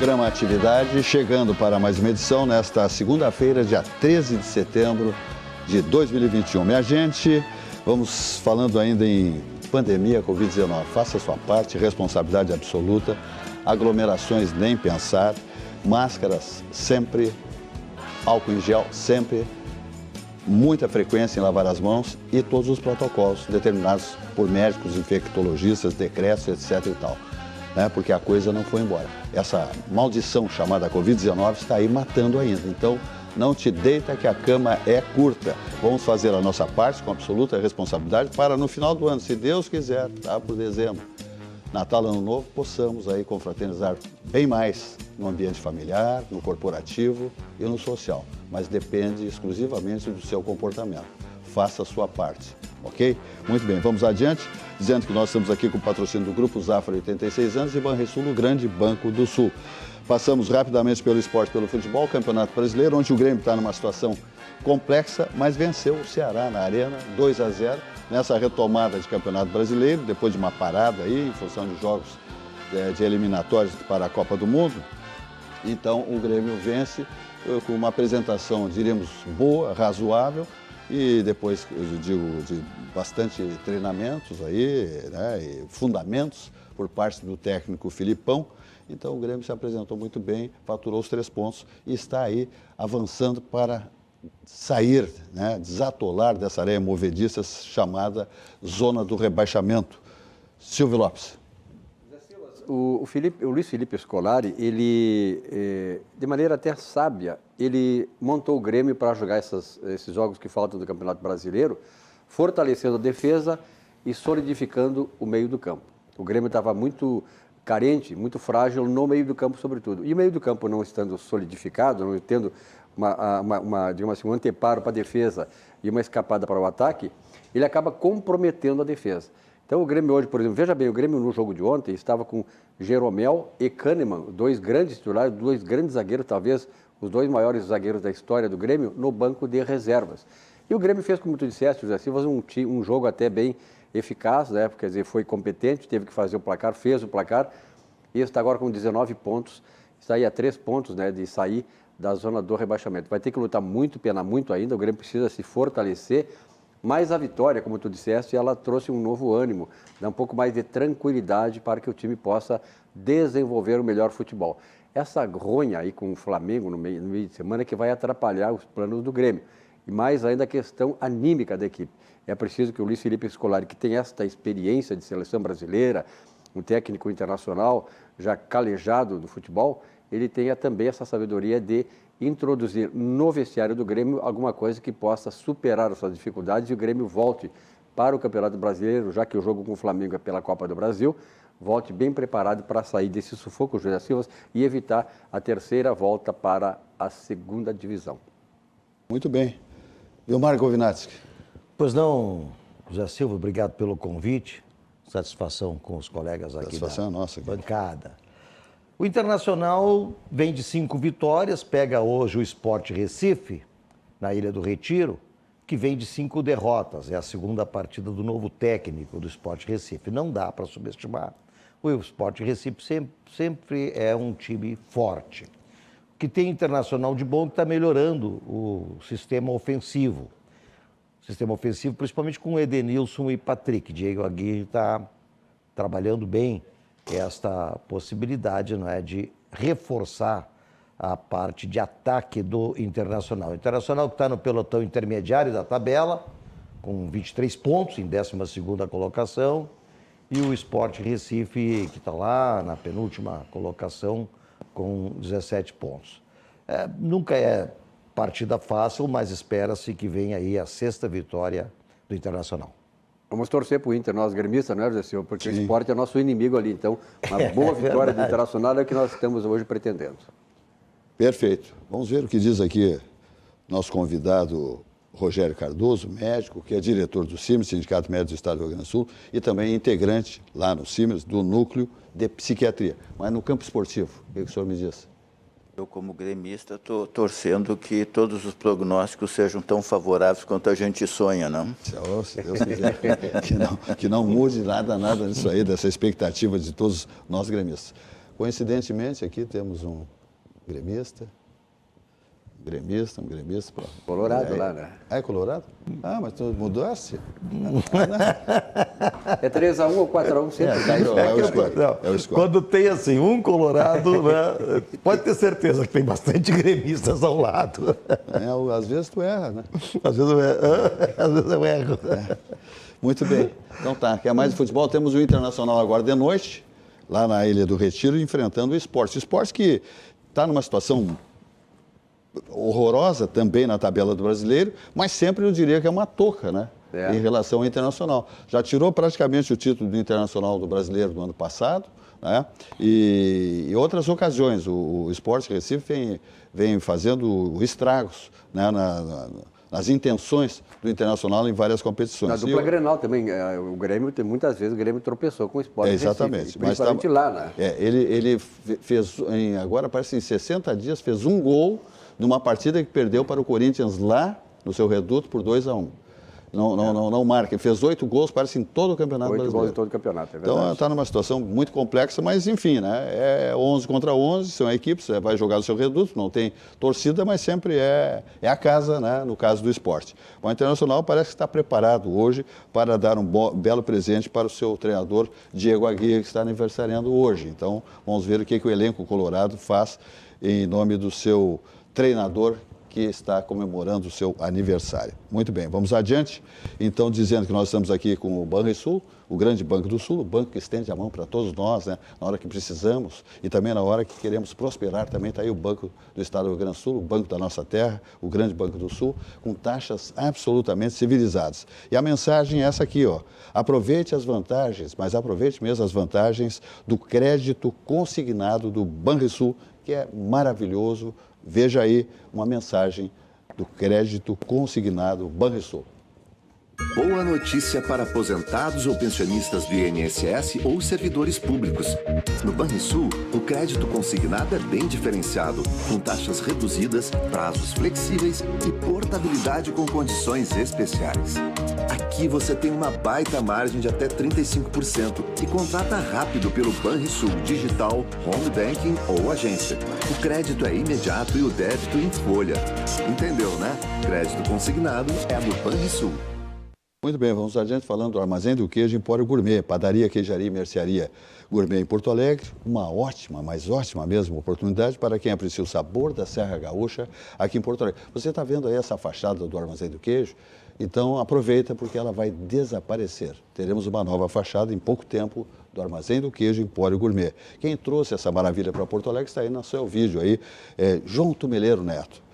programa Atividade, chegando para mais uma edição nesta segunda-feira, dia 13 de setembro de 2021. Minha gente, vamos falando ainda em pandemia, Covid-19. Faça a sua parte, responsabilidade absoluta, aglomerações nem pensar, máscaras sempre, álcool em gel sempre, muita frequência em lavar as mãos e todos os protocolos determinados por médicos, infectologistas, decretos, etc. e tal. Porque a coisa não foi embora. Essa maldição chamada Covid-19 está aí matando ainda. Então, não te deita que a cama é curta. Vamos fazer a nossa parte com absoluta responsabilidade para no final do ano, se Deus quiser, tá? Por dezembro, Natal, Ano Novo, possamos aí confraternizar bem mais no ambiente familiar, no corporativo e no social. Mas depende exclusivamente do seu comportamento. Faça a sua parte, ok? Muito bem, vamos adiante, dizendo que nós estamos aqui com o patrocínio do Grupo Zafra, 86 anos, e Banrisul, o grande Banco do Sul. Passamos rapidamente pelo esporte, pelo futebol, Campeonato Brasileiro, onde o Grêmio está numa situação complexa, mas venceu o Ceará na Arena, 2-0, nessa retomada de Campeonato Brasileiro, depois de uma parada aí, em função de jogos de eliminatórios para a Copa do Mundo. Então, o Grêmio vence com uma apresentação, diríamos, boa, razoável, e depois, eu digo, de bastante treinamentos aí, né, e fundamentos por parte do técnico Filipão. Então o Grêmio se apresentou muito bem, faturou os 3 pontos e está aí avançando para sair, né, desatolar dessa areia movediça chamada zona do rebaixamento. Silvio Lopes. O Luiz Felipe Scolari, ele, de maneira até sábia, ele montou o Grêmio para jogar esses jogos que faltam do Campeonato Brasileiro, fortalecendo a defesa e solidificando o meio do campo. O Grêmio estava muito carente, muito frágil no meio do campo, sobretudo. E o meio do campo não estando solidificado, não tendo digamos assim, um anteparo para a defesa e uma escapada para o ataque, ele acaba comprometendo a defesa. Então o Grêmio hoje, por exemplo, veja bem, o Grêmio no jogo de ontem estava com Jeromel e Kahneman, 2 grandes titulares, 2 grandes zagueiros, talvez os 2 maiores zagueiros da história do Grêmio, no banco de reservas. E o Grêmio fez, como tu disseste, José Silva, um jogo até bem eficaz, né? Quer dizer, foi competente, teve que fazer o placar, fez o placar, e está agora com 19 pontos, está aí a 3 pontos, né, de sair da zona do rebaixamento. Vai ter que lutar muito, penar muito ainda, o Grêmio precisa se fortalecer. Mas a vitória, como tu disseste, ela trouxe um novo ânimo, dá um pouco mais de tranquilidade para que o time possa desenvolver o melhor futebol. Essa ronha aí com o Flamengo no meio de semana é que vai atrapalhar os planos do Grêmio. E mais ainda a questão anímica da equipe. É preciso que o Luiz Felipe Scolari, que tem esta experiência de seleção brasileira, um técnico internacional já calejado do futebol, ele tenha também essa sabedoria de introduzir no vestiário do Grêmio alguma coisa que possa superar as suas dificuldades e o Grêmio volte para o Campeonato Brasileiro, já que o jogo com o Flamengo é pela Copa do Brasil, volte bem preparado para sair desse sufoco, José Silva, e evitar a 3ª volta para a 2ª divisão. Muito bem. Vilmar Govinatsky. Pois não, José Silva, obrigado pelo convite, satisfação com os colegas aqui Satisfação da nossa, bancada. O Internacional vem de 5 vitórias, pega hoje o Sport Recife, na Ilha do Retiro, que vem de 5 derrotas. É a 2ª partida do novo técnico do Sport Recife. Não dá para subestimar. O Sport Recife sempre é um time forte. O que tem Internacional de bom que está melhorando o sistema ofensivo. Sistema ofensivo, principalmente com Edenilson e Patrick. Diego Aguirre está trabalhando bem esta possibilidade, não é, de reforçar a parte de ataque do Internacional. O Internacional que está no pelotão intermediário da tabela, com 23 pontos, em 12ª colocação, e o Sport Recife, que está lá na penúltima colocação, com 17 pontos. Nunca é partida fácil, mas espera-se que venha aí a 6ª vitória do Internacional. Vamos torcer para o Inter, nós gremistas, não é, José Silva? Porque o esporte é nosso inimigo ali. Então, uma boa vitória do Internacional é o que nós estamos hoje pretendendo. Perfeito. Vamos ver o que diz aqui nosso convidado Rogério Cardoso, médico, que é diretor do CIMERS, Sindicato Médico do Estado do Rio Grande do Sul, e também integrante lá no CIMERS do Núcleo de Psiquiatria. Mas no campo esportivo, o que o senhor me diz? Eu, como gremista, estou torcendo que todos os prognósticos sejam tão favoráveis quanto a gente sonha, não? Se Deus quiser, que não mude nada disso aí, dessa expectativa de todos nós gremistas. Coincidentemente, aqui temos um gremista. Um gremista. Pô. Colorado lá, né? É Colorado? Ah, mas tu mudaste? É 3-1 ou 4-1 sempre. É o score. Não, É o score. quando tem assim, um colorado, né, pode ter certeza que tem bastante gremistas ao lado. Às vezes tu erra, né? Às vezes eu erro. Muito bem. Então tá, quer mais de futebol? Temos o Internacional agora de noite, lá na Ilha do Retiro, enfrentando o Sport. O Sport que está numa situação horrorosa também na tabela do Brasileiro, mas sempre eu diria que é uma toca, né? Em relação ao Internacional. Já tirou praticamente o título do Internacional do Brasileiro do ano passado, né? E outras ocasiões. O Sport Recife vem fazendo estragos, né? Nas intenções do Internacional em várias competições. Na dupla Grenal também, o Grêmio, muitas vezes o Grêmio tropeçou com o Sport exatamente. Recife, principalmente lá, né? Ele fez, agora parece em 60 dias, fez um gol numa partida que perdeu para o Corinthians lá no seu reduto por 2-1. Não marca. Ele fez 8 gols, parece, em todo o campeonato brasileiro. 8 gols em todo o campeonato, é verdade. Então, está numa situação muito complexa, mas, enfim, né? É 11 contra 11, são equipes, você vai jogar no seu reduto, não tem torcida, mas sempre é a casa, né? No caso do esporte. O Internacional parece que está preparado hoje para dar um belo presente para o seu treinador, Diego Aguirre, que está aniversariando hoje. Então, vamos ver o que o elenco colorado faz em nome do seu treinador, que está comemorando o seu aniversário. Muito bem, vamos adiante. Então, dizendo que nós estamos aqui com o Banrisul, o grande Banco do Sul, o banco que estende a mão para todos nós, né? Na hora que precisamos e também na hora que queremos prosperar. Também está aí o Banco do Estado do Rio Grande do Sul, o Banco da nossa terra, o grande Banco do Sul, com taxas absolutamente civilizadas. E a mensagem é essa aqui, ó. Aproveite as vantagens, mas aproveite mesmo as vantagens do crédito consignado do Banrisul, que é maravilhoso. Veja aí uma mensagem do crédito consignado Banrisul. Boa notícia para aposentados ou pensionistas do INSS ou servidores públicos. No Banrisul, o crédito consignado é bem diferenciado, com taxas reduzidas, prazos flexíveis e portabilidade com condições especiais. Aqui você tem uma baita margem de até 35% e contrata rápido pelo Banrisul Digital, Home Banking ou agência. O crédito é imediato e o débito em folha. Entendeu, né? Crédito consignado é do Banrisul. Muito bem, vamos adiante falando do Armazém do Queijo Empório Gourmet, padaria, queijaria e mercearia gourmet em Porto Alegre. Uma ótima, mas ótima mesmo oportunidade para quem aprecia o sabor da Serra Gaúcha aqui em Porto Alegre. Você está vendo aí essa fachada do Armazém do Queijo? Então aproveita porque ela vai desaparecer. Teremos uma nova fachada em pouco tempo do Armazém do Queijo Empório Gourmet. Quem trouxe essa maravilha para Porto Alegre está aí no seu vídeo aí, João Tumeleiro Neto.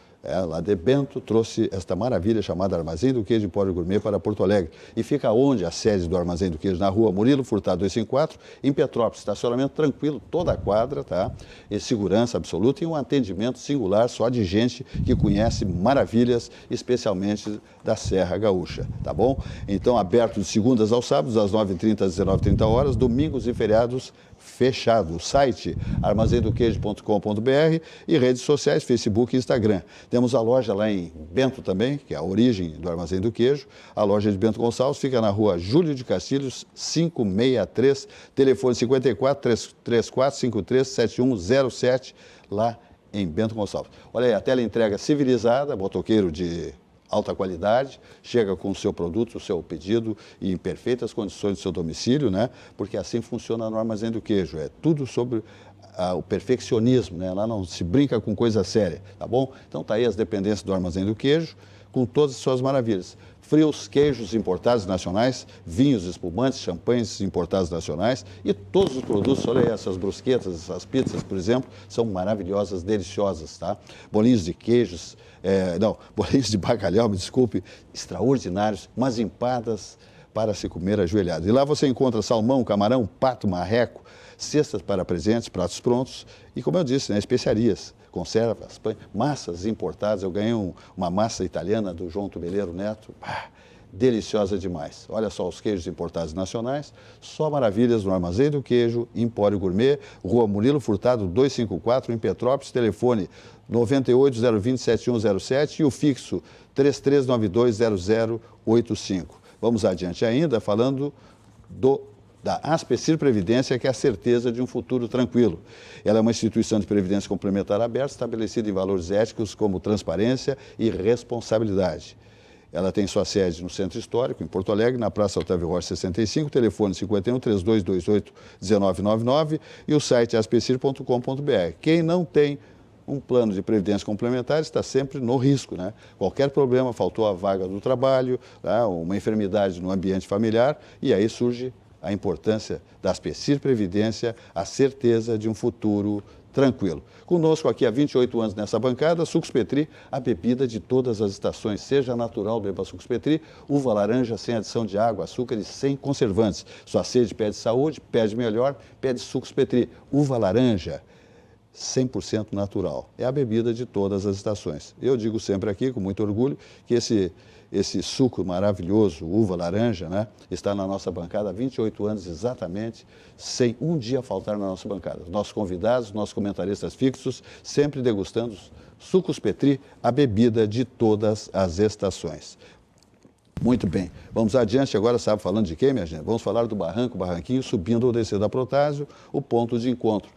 Lá de Bento, trouxe esta maravilha chamada Armazém do Queijo Empório Gourmet para Porto Alegre. E fica onde a sede do Armazém do Queijo? Na rua Murilo Furtado 254, em Petrópolis. Estacionamento tranquilo, toda a quadra, tá? E segurança absoluta e um atendimento singular só de gente que conhece maravilhas, especialmente da Serra Gaúcha, tá bom? Então, aberto de segundas aos sábados, das 9h30 às 19h30, domingos e feriados fechado. O site armazendoqueijo.com.br e redes sociais, Facebook e Instagram. Temos a loja lá em Bento também, que é a origem do Armazém do Queijo. A loja de Bento Gonçalves fica na rua Júlio de Castilhos, 563, telefone 54-3453-7107, lá em Bento Gonçalves. Olha aí, a tela entrega civilizada, motoqueiro de alta qualidade, chega com o seu produto, o seu pedido e em perfeitas condições do seu domicílio, né? Porque assim funciona no Armazém do Queijo. É tudo sobre o perfeccionismo, né? Lá não se brinca com coisa séria, tá bom? Então tá aí as dependências do Armazém do Queijo, com todas as suas maravilhas. Frios, queijos importados nacionais, vinhos espumantes, champanhes importados nacionais e todos os produtos, olha aí, essas brusquetas, essas pizzas, por exemplo, são maravilhosas, deliciosas, tá? Bolinhos de queijos, bolinhos de bacalhau, me desculpe, extraordinários, mas empadas para se comer ajoelhado. E lá você encontra salmão, camarão, pato, marreco, cestas para presentes, pratos prontos e, como eu disse, né, especiarias, conservas, massas importadas. Eu ganhei uma massa italiana do João Tumeleiro Neto, deliciosa demais. Olha só os queijos importados nacionais, só maravilhas no Armazém do Queijo, Empório Gourmet, Rua Murilo Furtado 254, em Petrópolis, telefone 98-020-7107 e o fixo 3392-0085. Vamos adiante ainda, falando do da Aspecir Previdência, que é a certeza de um futuro tranquilo. Ela é uma instituição de previdência complementar aberta, estabelecida em valores éticos como transparência e responsabilidade. Ela tem sua sede no Centro Histórico, em Porto Alegre, na Praça Otávio Rocha 65, telefone 51-3228-1999 e o site aspecir.com.br. Quem não tem um plano de previdência complementar está sempre no risco, né? Qualquer problema, faltou a vaga do trabalho, né? Uma enfermidade no ambiente familiar, e aí surge a importância da Aspecir Previdência, a certeza de um futuro tranquilo. Conosco aqui há 28 anos nessa bancada, Sucos Petri, a bebida de todas as estações. Seja natural, beba Sucos Petri, uva laranja sem adição de água, açúcar e sem conservantes. Sua sede pede saúde, pede melhor, pede Sucos Petri. Uva laranja, 100% natural. É a bebida de todas as estações. Eu digo sempre aqui, com muito orgulho, que esse suco maravilhoso, uva laranja, né, está na nossa bancada há 28 anos exatamente, sem um dia faltar na nossa bancada. Nossos convidados, nossos comentaristas fixos, sempre degustando Sucos Petri, a bebida de todas as estações. Muito bem, vamos adiante agora, sabe, falando de quem, minha gente? Vamos falar do Barranquinho, subindo ou descendo a Protásio, o ponto de encontro.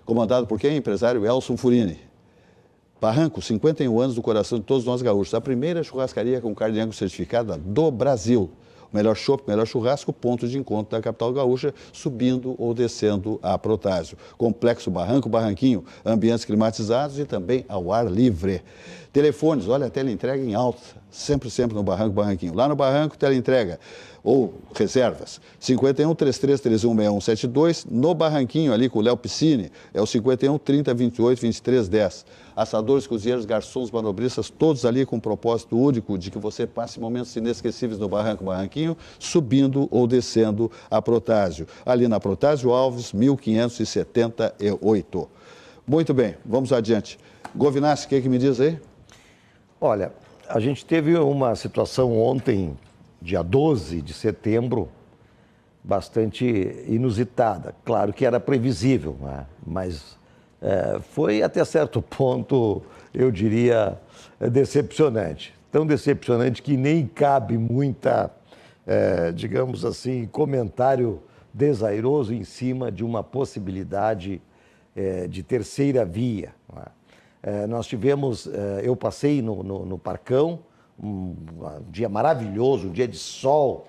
Comandado por quem? Empresário Elson Furini. Barranco, 51 anos do coração de todos nós gaúchos. A primeira churrascaria com carne de angus certificada do Brasil. O melhor chopp, o melhor churrasco, ponto de encontro da capital gaúcha, subindo ou descendo a Protásio. Complexo Barranquinho, ambientes climatizados e também ao ar livre. Telefones, olha, a teleentrega em alta, sempre no Barranquinho. Lá no Barranco, teleentrega ou reservas, 51-3331-6172, no Barranquinho, ali com o Léo Piscine, é o 51-3028-2310. Assadores, cozinheiros, garçons, manobristas, todos ali com um propósito único de que você passe momentos inesquecíveis no Barranquinho, subindo ou descendo a Protásio. Ali na Protásio Alves, 1578. Muito bem, vamos adiante. Govinassi, o que me diz aí? Olha, a gente teve uma situação ontem, dia 12 de setembro, bastante inusitada. Claro que era previsível, né? Mas foi até certo ponto, eu diria, decepcionante. Tão decepcionante que nem cabe muita, digamos assim, comentário desairoso em cima de uma possibilidade de terceira via, né? Nós tivemos, eu passei no Parcão, um dia maravilhoso, um dia de sol,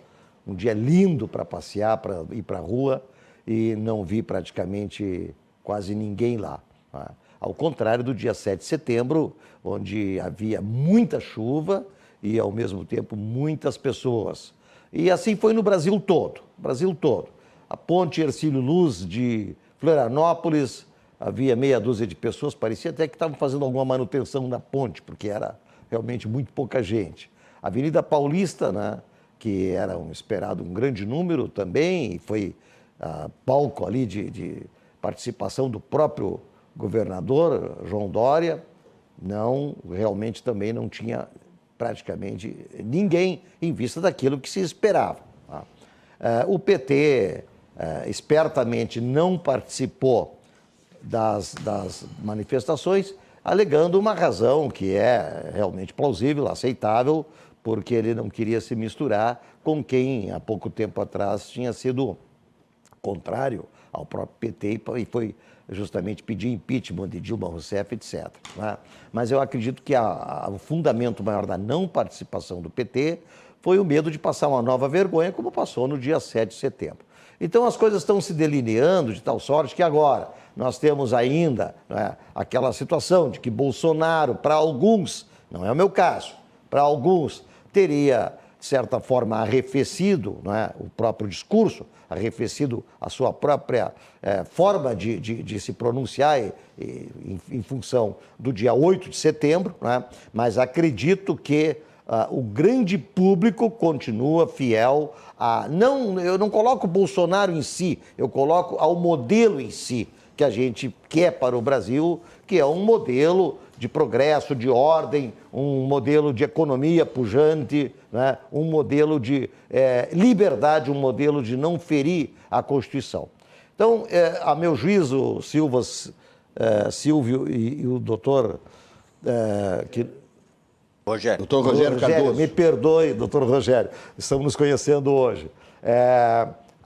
um dia lindo para passear, para ir para a rua, e não vi praticamente quase ninguém lá, né? Ao contrário do dia 7 de setembro, onde havia muita chuva e, ao mesmo tempo, muitas pessoas. E assim foi no Brasil todo, A ponte Hercílio Luz de Florianópolis, havia meia dúzia de pessoas, parecia até que estavam fazendo alguma manutenção na ponte, porque era realmente muito pouca gente. A Avenida Paulista, né, que era esperado um grande número também, e foi palco ali de participação do próprio governador, João Dória, realmente também não tinha praticamente ninguém em vista daquilo que se esperava, tá? O PT espertamente não participou das manifestações, alegando uma razão que é realmente plausível, aceitável, porque ele não queria se misturar com quem, há pouco tempo atrás, tinha sido contrário ao próprio PT e foi justamente pedir impeachment de Dilma Rousseff, etc., né? Mas eu acredito que o fundamento maior da não participação do PT foi o medo de passar uma nova vergonha, como passou no dia 7 de setembro. Então as coisas estão se delineando de tal sorte que agora nós temos ainda, né, aquela situação de que Bolsonaro, para alguns, não é o meu caso, para alguns teria, de certa forma, arrefecido, né, o próprio discurso, arrefecido a sua própria forma de se pronunciar em função do dia 8 de setembro, né, mas acredito que o grande público continua fiel eu não coloco o Bolsonaro em si, eu coloco ao modelo em si que a gente quer para o Brasil, que é um modelo de progresso, de ordem, um modelo de economia pujante, né? Um modelo de liberdade, um modelo de não ferir a Constituição. Então, a meu juízo, Silvio e o doutor... Rogério. Doutor Rogério Cardoso. Me perdoe, doutor Rogério, estamos nos conhecendo hoje.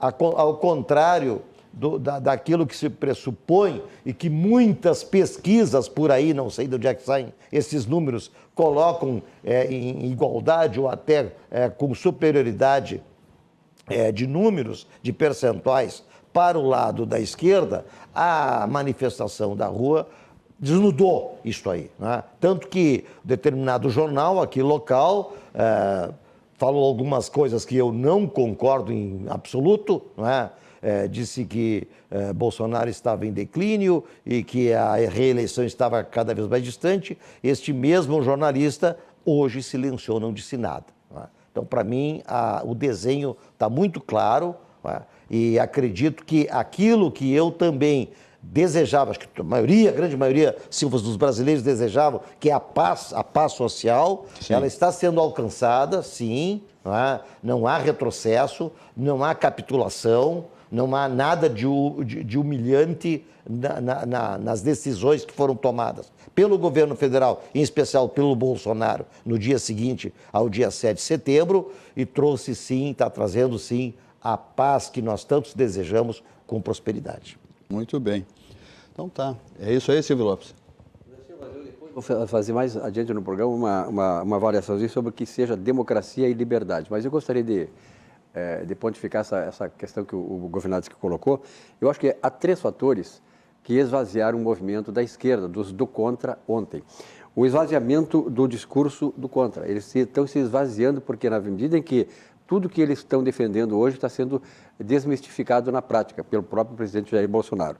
ao contrário daquilo que se pressupõe e que muitas pesquisas por aí, não sei de onde é que saem esses números, colocam em igualdade ou até com superioridade de números, de percentuais para o lado da esquerda, a manifestação da rua desnudou isso aí, né? Tanto que determinado jornal aqui local falou algumas coisas que eu não concordo em absoluto, não é? Disse que Bolsonaro estava em declínio e que a reeleição estava cada vez mais distante. Este mesmo jornalista hoje silenciou, não disse nada, não é? Então, para mim, o desenho está muito claro, não é? E acredito que aquilo que eu também desejava, acho que a grande maioria, Silvas, dos brasileiros desejavam, que é a paz social, sim, ela está sendo alcançada, sim, não há retrocesso, não há capitulação, não há nada de humilhante nas decisões que foram tomadas pelo governo federal, em especial pelo Bolsonaro, no dia seguinte ao dia 7 de setembro, e trouxe sim, está trazendo sim, a paz que nós tantos desejamos com prosperidade. Muito bem. Então tá. É isso aí, Silvio Lopes. Vou fazer mais adiante no programa uma avaliação sobre o que seja democracia e liberdade. Mas eu gostaria de pontificar essa questão que o Governatsky colocou. Eu acho que há 3 fatores que esvaziaram o movimento da esquerda, do contra, ontem. O esvaziamento do discurso do contra. Eles estão se esvaziando porque, na medida em que tudo que eles estão defendendo hoje está sendo desmistificado na prática pelo próprio presidente Jair Bolsonaro.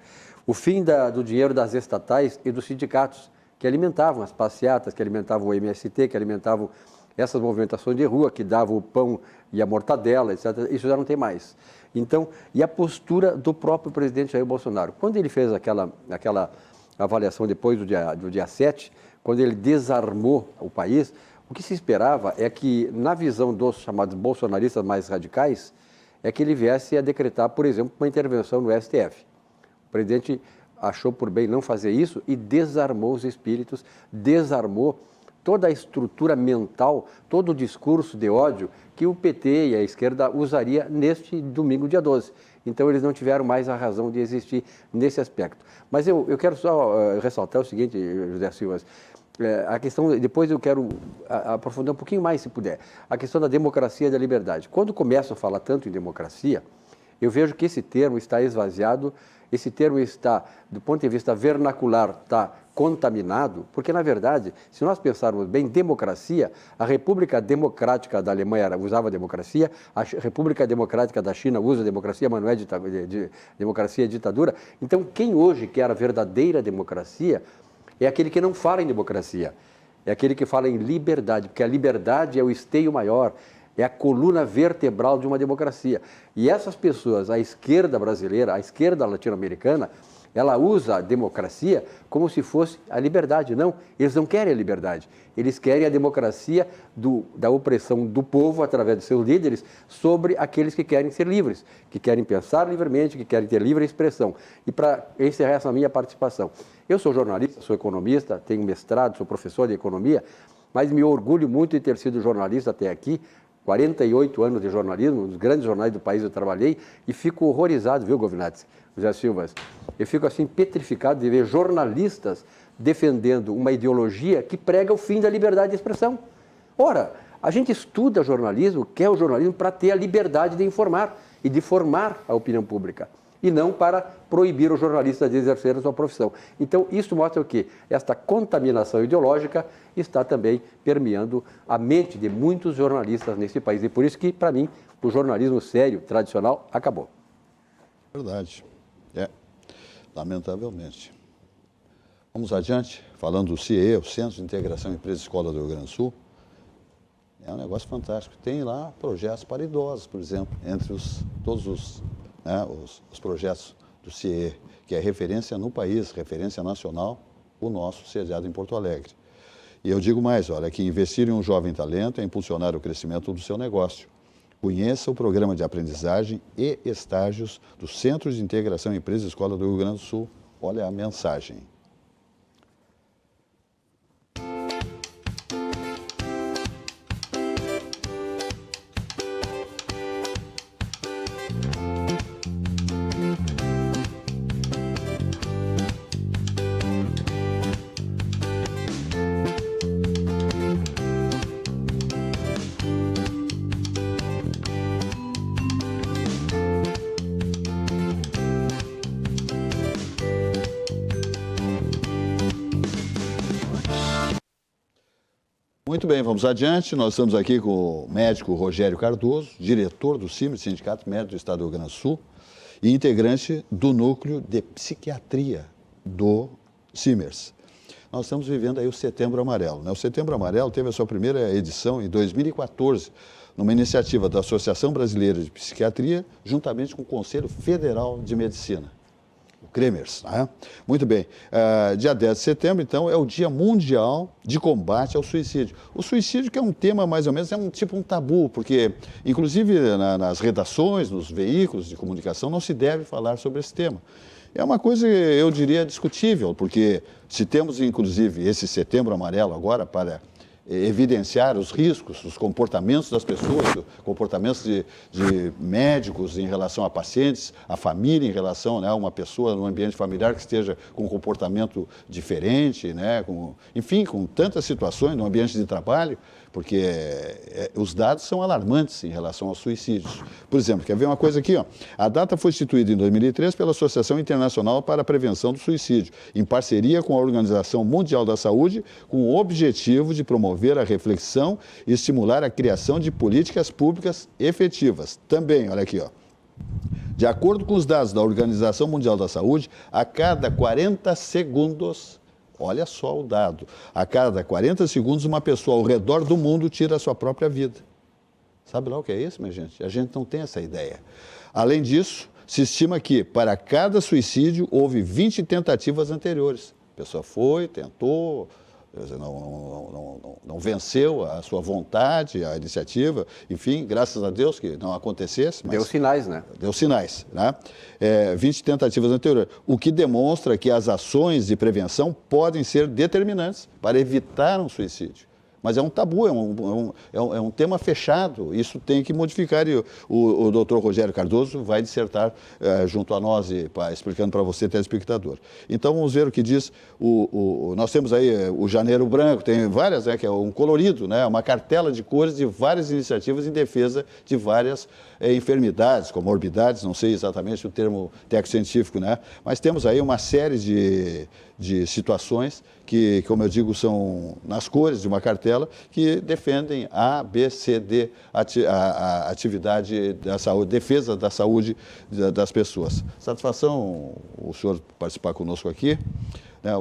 O fim do dinheiro das estatais e dos sindicatos, que alimentavam as passeatas, que alimentavam o MST, que alimentavam essas movimentações de rua, que davam o pão e a mortadela, etc., isso já não tem mais. Então, e a postura do próprio presidente Jair Bolsonaro. Quando ele fez aquela avaliação depois do dia 7, quando ele desarmou o país, o que se esperava é que, na visão dos chamados bolsonaristas mais radicais, é que ele viesse a decretar, por exemplo, uma intervenção no STF. O presidente achou por bem não fazer isso e desarmou os espíritos, desarmou toda a estrutura mental, todo o discurso de ódio que o PT e a esquerda usaria neste domingo, dia 12. Então, eles não tiveram mais a razão de existir nesse aspecto. Mas eu quero só ressaltar o seguinte, José Silva, a questão, depois eu quero aprofundar um pouquinho mais, se puder, a questão da democracia e da liberdade. Quando começam a falar tanto em democracia, eu vejo que esse termo está esvaziado, esse termo está, do ponto de vista vernacular, está contaminado, porque, na verdade, se nós pensarmos bem, democracia, a República Democrática da Alemanha usava democracia, a República Democrática da China usa democracia, mas não é democracia, é ditadura. Então, quem hoje quer a verdadeira democracia é aquele que não fala em democracia, é aquele que fala em liberdade, porque a liberdade é o esteio maior, é a coluna vertebral de uma democracia. E essas pessoas, a esquerda brasileira, a esquerda latino-americana, ela usa a democracia como se fosse a liberdade. Não, eles não querem a liberdade. Eles querem a democracia da opressão do povo, através de seus líderes, sobre aqueles que querem ser livres, que querem pensar livremente, que querem ter livre expressão. E para encerrar essa minha participação, eu sou jornalista, sou economista, tenho mestrado, sou professor de economia, mas me orgulho muito de ter sido jornalista até aqui, 48 anos de jornalismo, um dos grandes jornais do país eu trabalhei, e fico horrorizado, viu, Governatsky, José Silva? Eu fico assim petrificado de ver jornalistas defendendo uma ideologia que prega o fim da liberdade de expressão. Ora, a gente estuda jornalismo, quer o jornalismo para ter a liberdade de informar e de formar a opinião pública, e não para proibir o jornalista de exercer a sua profissão. Então, isso mostra o quê? Esta contaminação ideológica está também permeando a mente de muitos jornalistas nesse país. E por isso que, para mim, o jornalismo sério, tradicional, acabou. Verdade. Lamentavelmente. Vamos adiante, falando do CIE, o Centro de Integração Empresa e Escola do Rio Grande do Sul. É um negócio fantástico. Tem lá projetos para idosos, por exemplo, entre todos os projetos do CIE, que é referência no país, referência nacional, o nosso sediado em Porto Alegre. E eu digo mais, olha, que investir em um jovem talento é impulsionar o crescimento do seu negócio. Conheça o programa de aprendizagem e estágios do Centro de Integração Empresa e Escola do Rio Grande do Sul. Olha a mensagem. Muito bem, vamos adiante. Nós estamos aqui com o médico Rogério Cardoso, diretor do CIMERS, Sindicato Médico do Estado do Rio Grande do Sul, e integrante do núcleo de psiquiatria do CIMERS. Nós estamos vivendo aí o Setembro Amarelo, né? O Setembro Amarelo teve a sua primeira edição em 2014, numa iniciativa da Associação Brasileira de Psiquiatria, juntamente com o Conselho Federal de Medicina, o CREMERS, né? Muito bem, dia 10 de setembro, então, é o Dia Mundial de Combate ao Suicídio. O suicídio, que é um tema mais ou menos, é um tabu, porque, inclusive, nas redações, nos veículos de comunicação, não se deve falar sobre esse tema. É uma coisa, eu diria, discutível, porque se temos, inclusive, esse Setembro Amarelo agora para evidenciar os riscos, os comportamentos das pessoas, comportamentos de médicos em relação a pacientes, a família em relação, né, a uma pessoa no ambiente familiar que esteja com um comportamento diferente, né, enfim, com tantas situações no ambiente de trabalho, porque os dados são alarmantes em relação aos suicídios. Por exemplo, quer ver uma coisa aqui? Ó? A data foi instituída em 2003 pela Associação Internacional para a Prevenção do Suicídio, em parceria com a Organização Mundial da Saúde, com o objetivo de promover a reflexão e estimular a criação de políticas públicas efetivas. Também, olha aqui, ó. De acordo com os dados da Organização Mundial da Saúde, a cada 40 segundos... Olha só o dado. A cada 40 segundos, uma pessoa ao redor do mundo tira a sua própria vida. Sabe lá o que é isso, minha gente? A gente não tem essa ideia. Além disso, se estima que, para cada suicídio, houve 20 tentativas anteriores. A pessoa foi, tentou, não venceu a sua vontade, a iniciativa, enfim, graças a Deus que não acontecesse. Mas deu sinais, né? Deu sinais, né? 20 tentativas anteriores, o que demonstra que as ações de prevenção podem ser determinantes para evitar um suicídio. Mas é um tabu, é um tema fechado, isso tem que modificar. E o doutor Rogério Cardoso vai dissertar junto a nós, explicando para você, telespectador. Então, vamos ver o que diz, nós temos aí o Janeiro Branco, tem várias, né, que é um colorido, né, uma cartela de cores de várias iniciativas em defesa de várias enfermidades, comorbidades, não sei exatamente o termo técnico-científico, né, mas temos aí uma série de situações que, como eu digo, são nas cores de uma cartela que defendem A, B, C, D, a atividade da saúde, defesa da saúde das pessoas. Satisfação o senhor participar conosco aqui.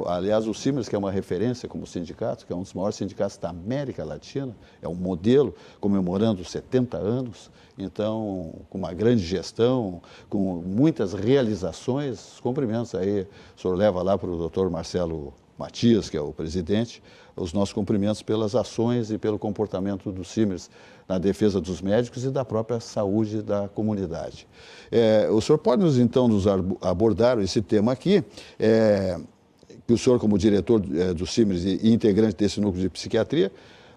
Aliás, o CIMERS, que é uma referência como sindicato, que é um dos maiores sindicatos da América Latina, é um modelo comemorando 70 anos, então, com uma grande gestão, com muitas realizações, cumprimentos aí, o senhor leva lá para o doutor Marcelo Matias, que é o presidente, os nossos cumprimentos pelas ações e pelo comportamento do CIMERS na defesa dos médicos e da própria saúde da comunidade. O senhor pode, então, nos abordar esse tema aqui, que o senhor, como diretor do CIMERS e integrante desse núcleo de psiquiatria,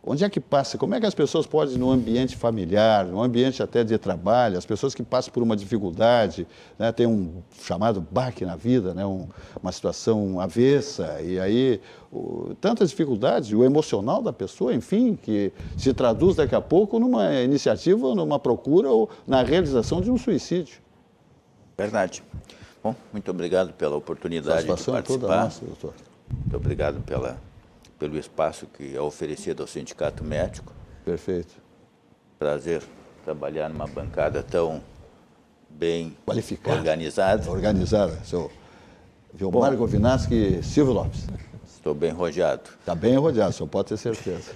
onde é que passa? Como é que as pessoas podem, no ambiente familiar, no ambiente até de trabalho, as pessoas que passam por uma dificuldade, né, tem um chamado baque na vida, né, uma situação avessa, e aí tantas dificuldades, o emocional da pessoa, enfim, que se traduz daqui a pouco numa iniciativa, numa procura ou na realização de um suicídio. Verdade. Bom, muito obrigado pela oportunidade de participar. Toda nossa, doutor. Muito obrigado pelo espaço que é oferecido ao Sindicato Médico. Perfeito. Prazer trabalhar numa bancada tão bem qualificada, organizada. Organizada. Seu Vilmar Govinaski e Silvio Lopes. Estou bem rodeado. Está bem rodeado, o senhor pode ter certeza.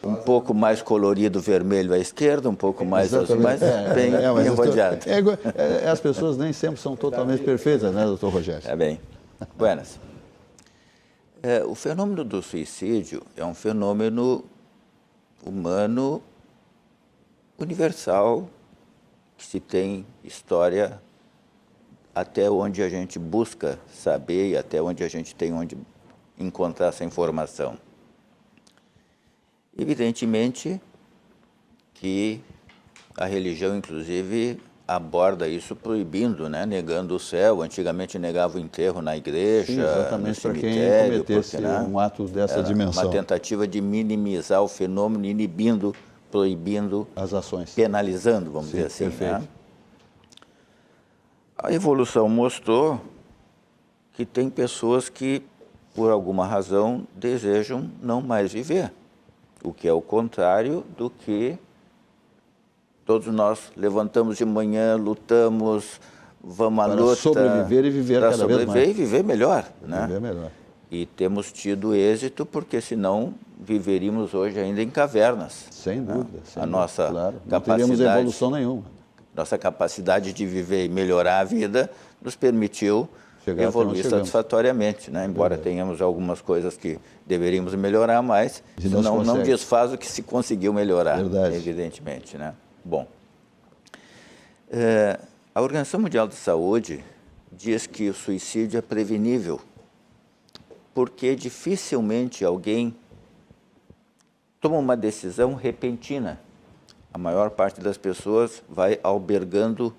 Um pouco mais colorido vermelho à esquerda, um pouco mais azul, mas bem rodeado. As pessoas nem sempre são totalmente perfeitas, né, doutor Rogério? É bem. Buenas. O fenômeno do suicídio é um fenômeno humano universal, que se tem história até onde a gente busca saber e até onde a gente tem onde encontrar essa informação. Evidentemente que a religião, inclusive, aborda isso proibindo, né? Negando o céu. Antigamente negava o enterro na igreja, sim, exatamente, no cemitério, para quem cometesse um ato dessa dimensão. Uma tentativa de minimizar o fenômeno, inibindo, proibindo, as ações, penalizando, vamos dizer assim. Perfeito. Né? A evolução mostrou que tem pessoas que, por alguma razão, desejam não mais viver. o que é o contrário do que todos nós levantamos de manhã, lutamos, vamos à Para luta. sobreviver e viver para cada vez sobreviver mais. e viver melhor. Né? Viver melhor. E temos tido êxito, porque senão viveríamos hoje ainda em cavernas. Sem dúvida. Sem A dúvida, nossa claro. Não teríamos capacidade, evolução nenhuma. nossa capacidade de viver e melhorar a vida nos permitiu Chegar até onde evoluir chegamos. satisfatoriamente, né? Embora tenhamos algumas coisas que deveríamos melhorar, mas E isso não se não consegue. desfaz o que se conseguiu melhorar, Verdade. evidentemente. Né? Bom, a Organização Mundial de Saúde diz que o suicídio é prevenível, porque dificilmente alguém toma uma decisão repentina. A maior parte das pessoas vai albergando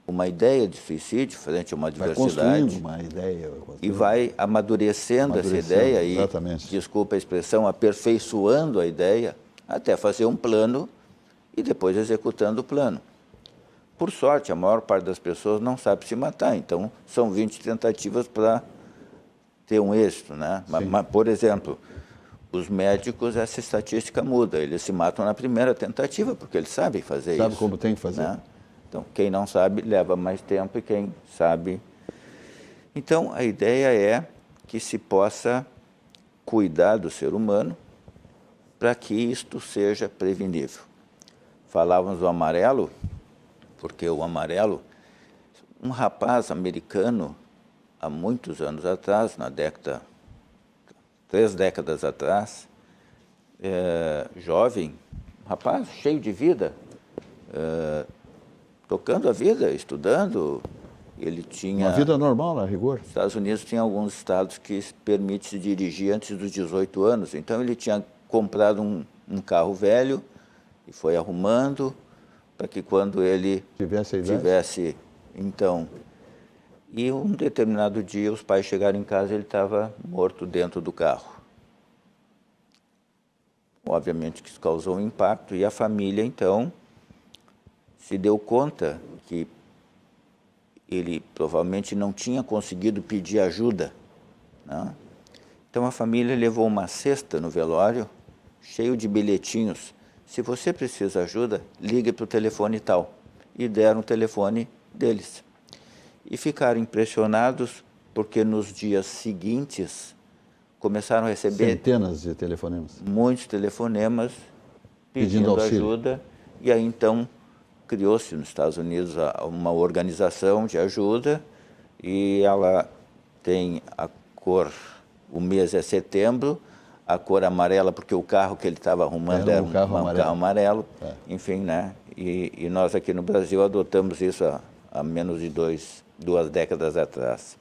uma ideia de suicídio frente a uma Vai construindo adversidade uma ideia. e vai amadurecendo essa ideia e, exatamente. desculpa a expressão, aperfeiçoando a ideia até fazer um plano e depois executando o plano. Por sorte, a maior parte das pessoas não sabe se matar, então são 20 tentativas para ter um êxito, né? Mas, por exemplo, os médicos, essa estatística muda, eles se matam na primeira tentativa, porque eles sabem fazer isso. Sabe como tem que fazer. Né? Então, quem não sabe, leva mais tempo, e quem sabe... Então, a ideia é que se possa cuidar do ser humano para que isto seja prevenível. Falávamos do amarelo, porque o amarelo, um rapaz americano, há muitos anos atrás, 3 décadas atrás, jovem, um rapaz cheio de vida, tocando a vida, estudando. Ele tinha... Uma vida normal, a rigor. Os Estados Unidos tem alguns estados que permite se dirigir antes dos 18 anos. Então, ele tinha comprado um carro velho e foi arrumando para que quando ele tivesse, então... E um determinado dia, os pais chegaram em casa e ele estava morto dentro do carro. Obviamente que isso causou um impacto e a família, então, se deu conta que ele provavelmente não tinha conseguido pedir ajuda. Né? Então, a família levou uma cesta no velório, cheio de bilhetinhos. Se você precisa de ajuda, ligue para o telefone tal. E deram o telefone deles. E ficaram impressionados, porque nos dias seguintes começaram a receber... Centenas de telefonemas. Muitos telefonemas pedindo ajuda. E aí, então, criou-se nos Estados Unidos uma organização de ajuda e ela tem a cor, o mês é setembro, a cor amarela, porque o carro que ele estava arrumando era um carro amarelo. Enfim, né? E nós aqui no Brasil adotamos isso há menos de 2 décadas atrás.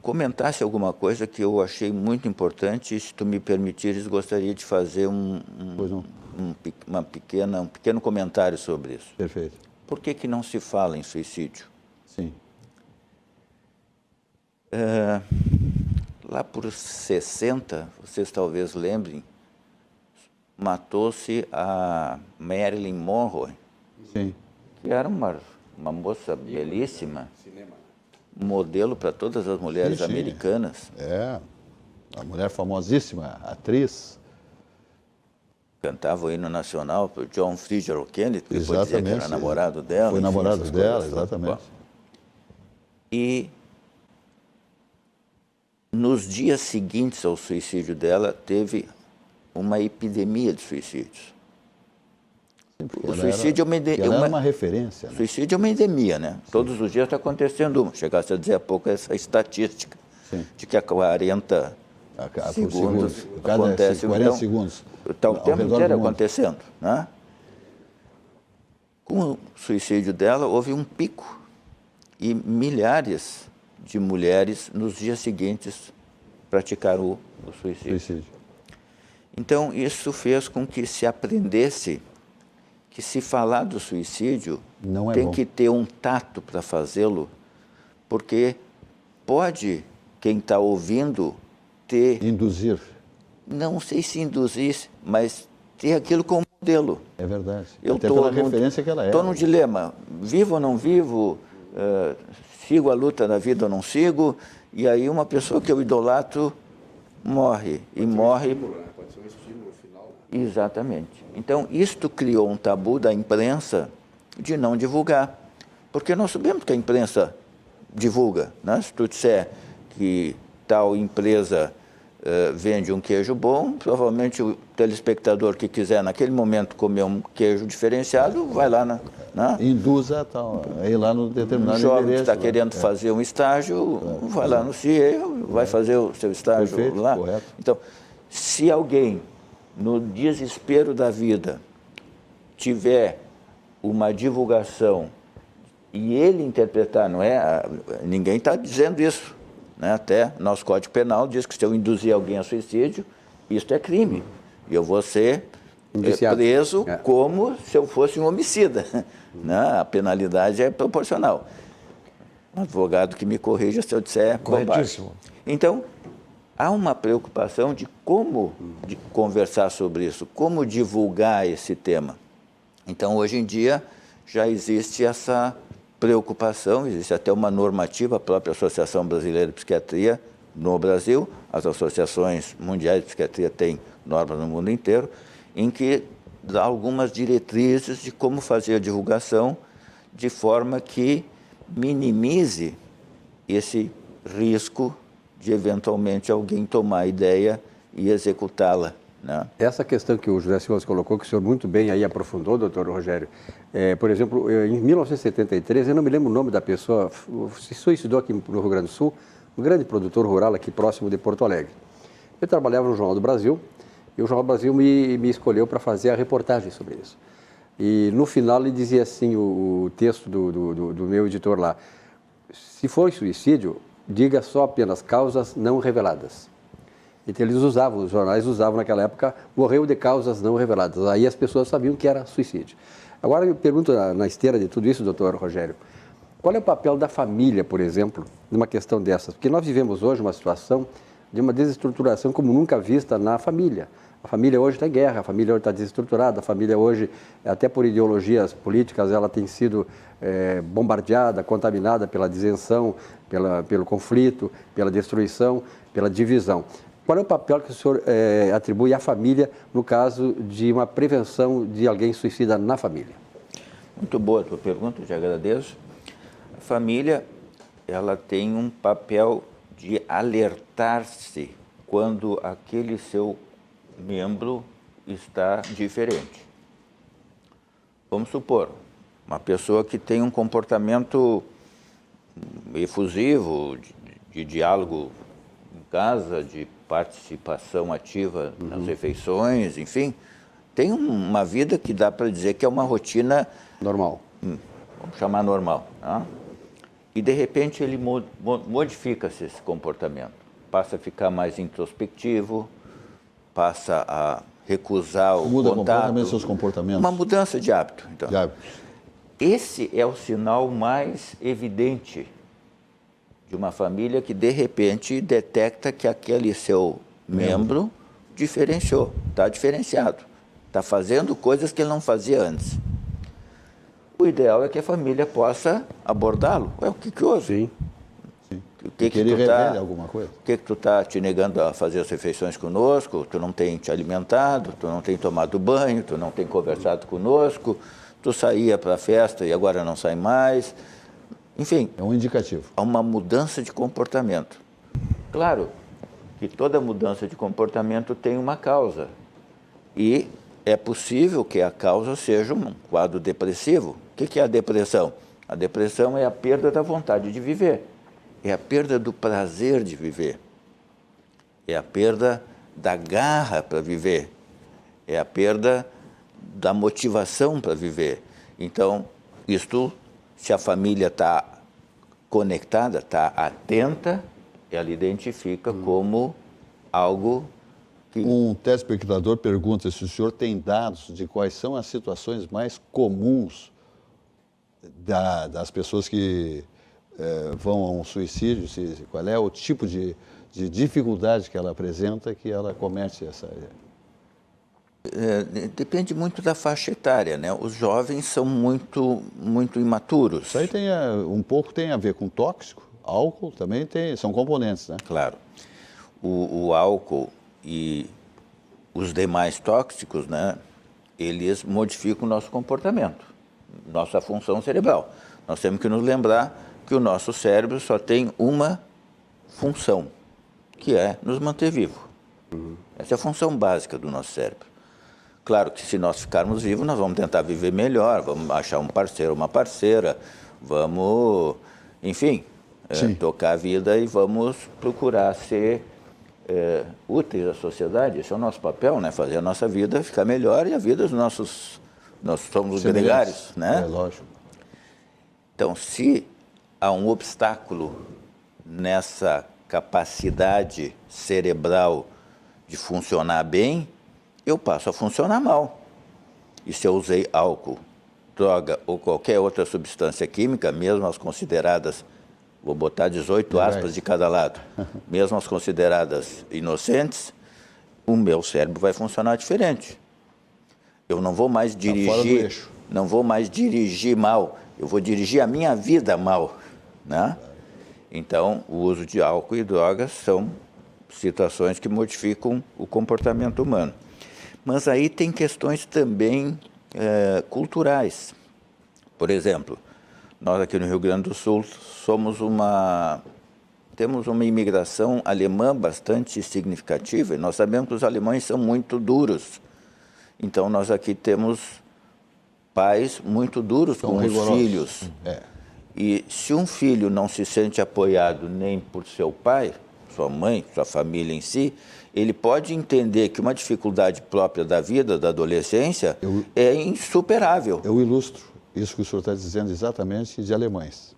Comentasse alguma coisa que eu achei muito importante, se tu me permitires, gostaria de fazer um pequeno comentário sobre isso. Perfeito. Por que não se fala em suicídio? Sim. Lá por 60, vocês talvez lembrem, matou-se a Marilyn Monroe, Sim. que era uma moça belíssima, modelo para todas as mulheres americanas. Uma mulher famosíssima, atriz. Cantava o hino nacional para o John Fitzgerald Kennedy, que depois dizia que era namorado dela. Foi namorado dela, exatamente. E nos dias seguintes ao suicídio dela, teve uma epidemia de suicídios. O suicídio era uma referência. Né? Suicídio é uma endemia, né? Sim. Todos os dias está acontecendo uma. Chegasse a dizer há pouco essa estatística de que a 40 segundos acontece. 40 segundos. Está o tempo inteiro acontecendo. Né? Com o suicídio dela, houve um pico. E milhares de mulheres, nos dias seguintes, praticaram o suicídio. Então, isso fez com que se aprendesse que, se falar do suicídio, tem que ter um tato para fazê-lo, porque pode, quem está ouvindo, ter... Induzir. Não sei se induzir, mas ter aquilo como modelo. É verdade. Até pela referência que ela é. Estou num dilema, vivo ou não vivo, sigo a luta da vida ou não sigo, e aí uma pessoa que eu idolatro morre. E morre... Pode ser um estímulo final. Exatamente. Então, isto criou um tabu da imprensa de não divulgar. Porque nós sabemos que a imprensa divulga, né? Se tu disser que tal empresa vende um queijo bom, provavelmente o telespectador que quiser naquele momento comer um queijo diferenciado, vai lá na... Induz a ir lá no determinado Um jovem que endereço, está querendo fazer um estágio, vai lá no CIE, vai fazer o seu estágio Perfeito, lá. correto. Então, se alguém, no desespero da vida, tiver uma divulgação e ele interpretar, não é? Ninguém está dizendo isso, né? Até nosso Código Penal diz que se eu induzir alguém a suicídio, isso é crime. E eu vou ser preso como se eu fosse um homicida, né? A penalidade é proporcional. Um advogado que me corrija se eu disser Corretíssimo. bobagem. Então, há uma preocupação de como conversar sobre isso, como divulgar esse tema. Então, hoje em dia, já existe essa preocupação, existe até uma normativa, a própria Associação Brasileira de Psiquiatria no Brasil, as associações mundiais de psiquiatria têm normas no mundo inteiro, em que dá algumas diretrizes de como fazer a divulgação de forma que minimize esse risco de eventualmente alguém tomar a ideia e executá-la, né? Essa questão que o José Silva colocou, que o senhor muito bem aí aprofundou, doutor Rogério, por exemplo, em 1973, eu não me lembro o nome da pessoa, se suicidou aqui no Rio Grande do Sul, um grande produtor rural aqui próximo de Porto Alegre. Eu trabalhava no Jornal do Brasil, e o Jornal do Brasil me escolheu para fazer a reportagem sobre isso. E no final ele dizia assim, o texto do meu editor lá, se for suicídio, diga só apenas causas não reveladas. Então eles usavam, os jornais usavam naquela época, morreu de causas não reveladas. Aí as pessoas sabiam que era suicídio. Agora eu pergunto na esteira de tudo isso, doutor Rogério, qual é o papel da família, por exemplo, numa questão dessas? Porque nós vivemos hoje uma situação de uma desestruturação como nunca vista na família. A família hoje está em guerra, a família hoje está desestruturada, a família hoje, até por ideologias políticas, ela tem sido bombardeada, contaminada pela disenção, pelo conflito, pela destruição, pela divisão. Qual é o papel que o senhor atribui à família no caso de uma prevenção de alguém suicida na família? Muito boa a tua pergunta, eu te agradeço. A família, ela tem um papel de alertar-se quando aquele seu membro está diferente. Vamos supor, uma pessoa que tem um comportamento efusivo, de diálogo em casa, de participação ativa nas refeições, enfim, tem uma vida que dá para dizer que é uma rotina... Normal. Vamos chamar normal. Tá? E, de repente, ele modifica-se esse comportamento. Passa a ficar mais introspectivo, passa a recusar o Muda contato. completamente seus comportamentos. Uma mudança de hábito. Então. De hábito. Esse é o sinal mais evidente de uma família que, de repente, detecta que aquele seu membro diferenciou, está diferenciado, está fazendo coisas que ele não fazia antes. O ideal é que a família possa abordá-lo. Ué, o que houve? Sim. O que ele tu tá, revele alguma coisa. O que tu está te negando a fazer as refeições conosco? Tu não tem te alimentado, tu não tem tomado banho, tu não tem conversado conosco, tu saía para a festa e agora não sai mais. Enfim, É um indicativo. há uma mudança de comportamento. Claro que toda mudança de comportamento tem uma causa. E é possível que a causa seja um quadro depressivo. O que é a depressão? A depressão é a perda da vontade de viver. É a perda do prazer de viver. É a perda da garra para viver. É a perda da motivação para viver. Então, isto, se a família está conectada, está atenta, ela identifica como algo que... Um telespectador pergunta se o senhor tem dados de quais são as situações mais comuns das pessoas que vão a um suicídio, qual é o tipo de dificuldade que ela apresenta que ela comete essa... depende muito da faixa etária, né? Os jovens são muito imaturos. Isso aí um pouco tem a ver com tóxico, álcool também são componentes, né? Claro. o álcool e os demais tóxicos, né, eles modificam o nosso comportamento, nossa função cerebral. Nós temos que nos lembrar que o nosso cérebro só tem uma função, que é nos manter vivo. Essa é a função básica do nosso cérebro. Claro que se nós ficarmos vivos, nós vamos tentar viver melhor, vamos achar um parceiro, uma parceira, vamos, enfim, tocar a vida e vamos procurar ser úteis à sociedade. Esse é o nosso papel, né? Fazer a nossa vida ficar melhor e a vida dos nossos... Nós somos os gregários, né? É lógico. Então, se há um obstáculo nessa capacidade cerebral de funcionar bem, eu passo a funcionar mal. E se eu usei álcool, droga ou qualquer outra substância química, mesmo as consideradas, vou botar 18 aspas de cada lado, mesmo as consideradas inocentes, o meu cérebro vai funcionar diferente. Eu não vou mais dirigir, não vou mais dirigir mal, eu vou dirigir a minha vida mal, né? Então, o uso de álcool e drogas são situações que modificam o comportamento humano. Mas aí tem questões também culturais. Por exemplo, nós aqui no Rio Grande do Sul temos uma imigração alemã bastante significativa e nós sabemos que os alemães são muito duros. Então, nós aqui temos pais muito duros com os filhos. E se um filho não se sente apoiado nem por seu pai, sua mãe, sua família em si, ele pode entender que uma dificuldade própria da vida, da adolescência, é insuperável. Eu ilustro isso que o senhor está dizendo exatamente de alemães.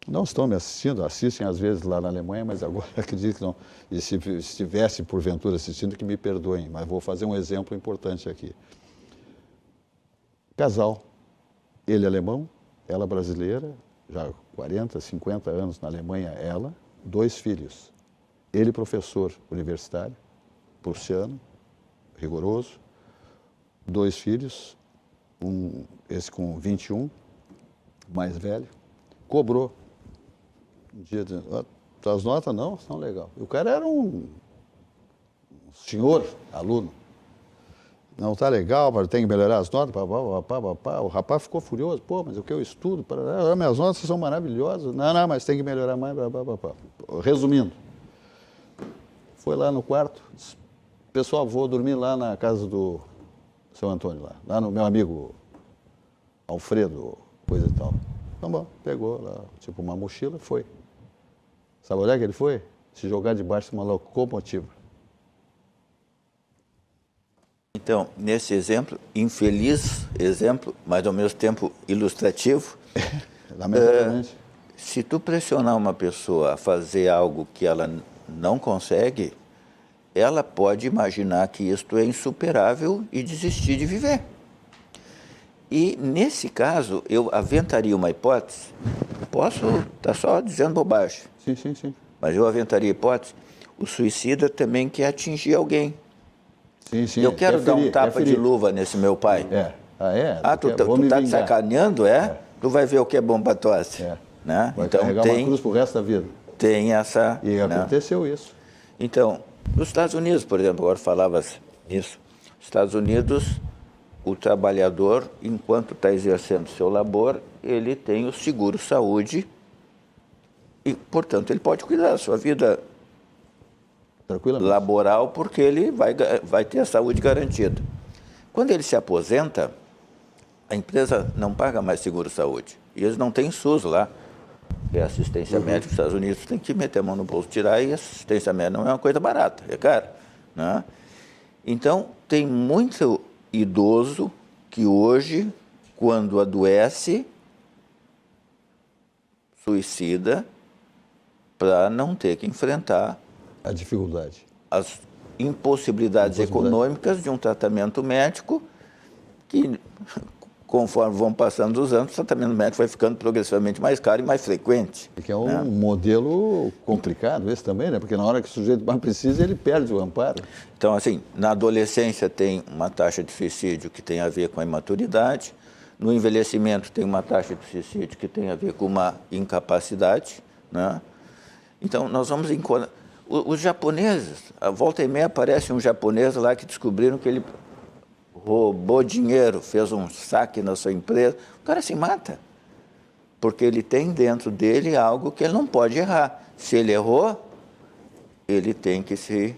Não estão me assistindo, assistem às vezes lá na Alemanha, mas agora acredito que não. E se estivesse porventura assistindo, que me perdoem, mas vou fazer um exemplo importante aqui. Casal, ele alemão, ela brasileira, já 40, 50 anos na Alemanha, ela, 2 filhos. Ele professor universitário, prussiano, rigoroso, 2 filhos, esse com 21, mais velho, cobrou. Um dia dizendo, as notas não são legais. O cara era um senhor aluno. Não está legal, mas tem que melhorar as notas. O rapaz ficou furioso. Pô, mas o que eu estudo? Minhas notas são maravilhosas. Não, mas tem que melhorar mais. Resumindo, foi lá no quarto, disse, pessoal, vou dormir lá na casa do seu Antônio, lá no meu amigo Alfredo, coisa e tal. Então, bom, pegou lá, tipo uma mochila, foi. Sabe onde é que ele foi? Se jogar debaixo de uma locomotiva. Então, nesse exemplo, infeliz exemplo, mas ao mesmo tempo ilustrativo, Lamentavelmente. Se tu pressionar uma pessoa a fazer algo que ela não consegue, ela pode imaginar que isto é insuperável e desistir de viver. E, nesse caso, eu aventaria uma hipótese, posso estar só dizendo bobagem, Sim. mas eu aventaria a hipótese, o suicida também quer atingir alguém. Sim. Eu quero dar um tapa de luva nesse meu pai. Tu tá te sacaneando, Tu vai ver o que é bom para tosse. Né? Vai então, carregar uma cruz pro resto da vida. Tem essa... E aconteceu isso. Então, nos Estados Unidos, por exemplo, agora falavas isso, nos Estados Unidos, o trabalhador, enquanto está exercendo seu labor, ele tem o seguro-saúde e, portanto, ele pode cuidar da sua vida laboral porque ele vai ter a saúde garantida. Quando ele se aposenta, a empresa não paga mais seguro-saúde. E eles não têm SUS lá. É assistência médica nos Estados Unidos, tem que meter a mão no bolso, tirar, e assistência médica não é uma coisa barata, é caro. Né? Então, tem muito idoso que hoje, quando adoece, suicida para não ter que enfrentar a dificuldade, as impossibilidades econômicas de um tratamento médico que, conforme vão passando os anos, o tratamento médico vai ficando progressivamente mais caro e mais frequente. Que é um modelo complicado esse também, né? Porque na hora que o sujeito mais precisa, ele perde o amparo. Então, assim, na adolescência tem uma taxa de suicídio que tem a ver com a imaturidade, no envelhecimento tem uma taxa de suicídio que tem a ver com uma incapacidade, né? Então, nós vamos encontrar... Os japoneses, a volta e meia aparece um japonês lá que descobriram que ele roubou dinheiro, fez um saque na sua empresa. O cara se mata, porque ele tem dentro dele algo que ele não pode errar. Se ele errou, ele tem que se...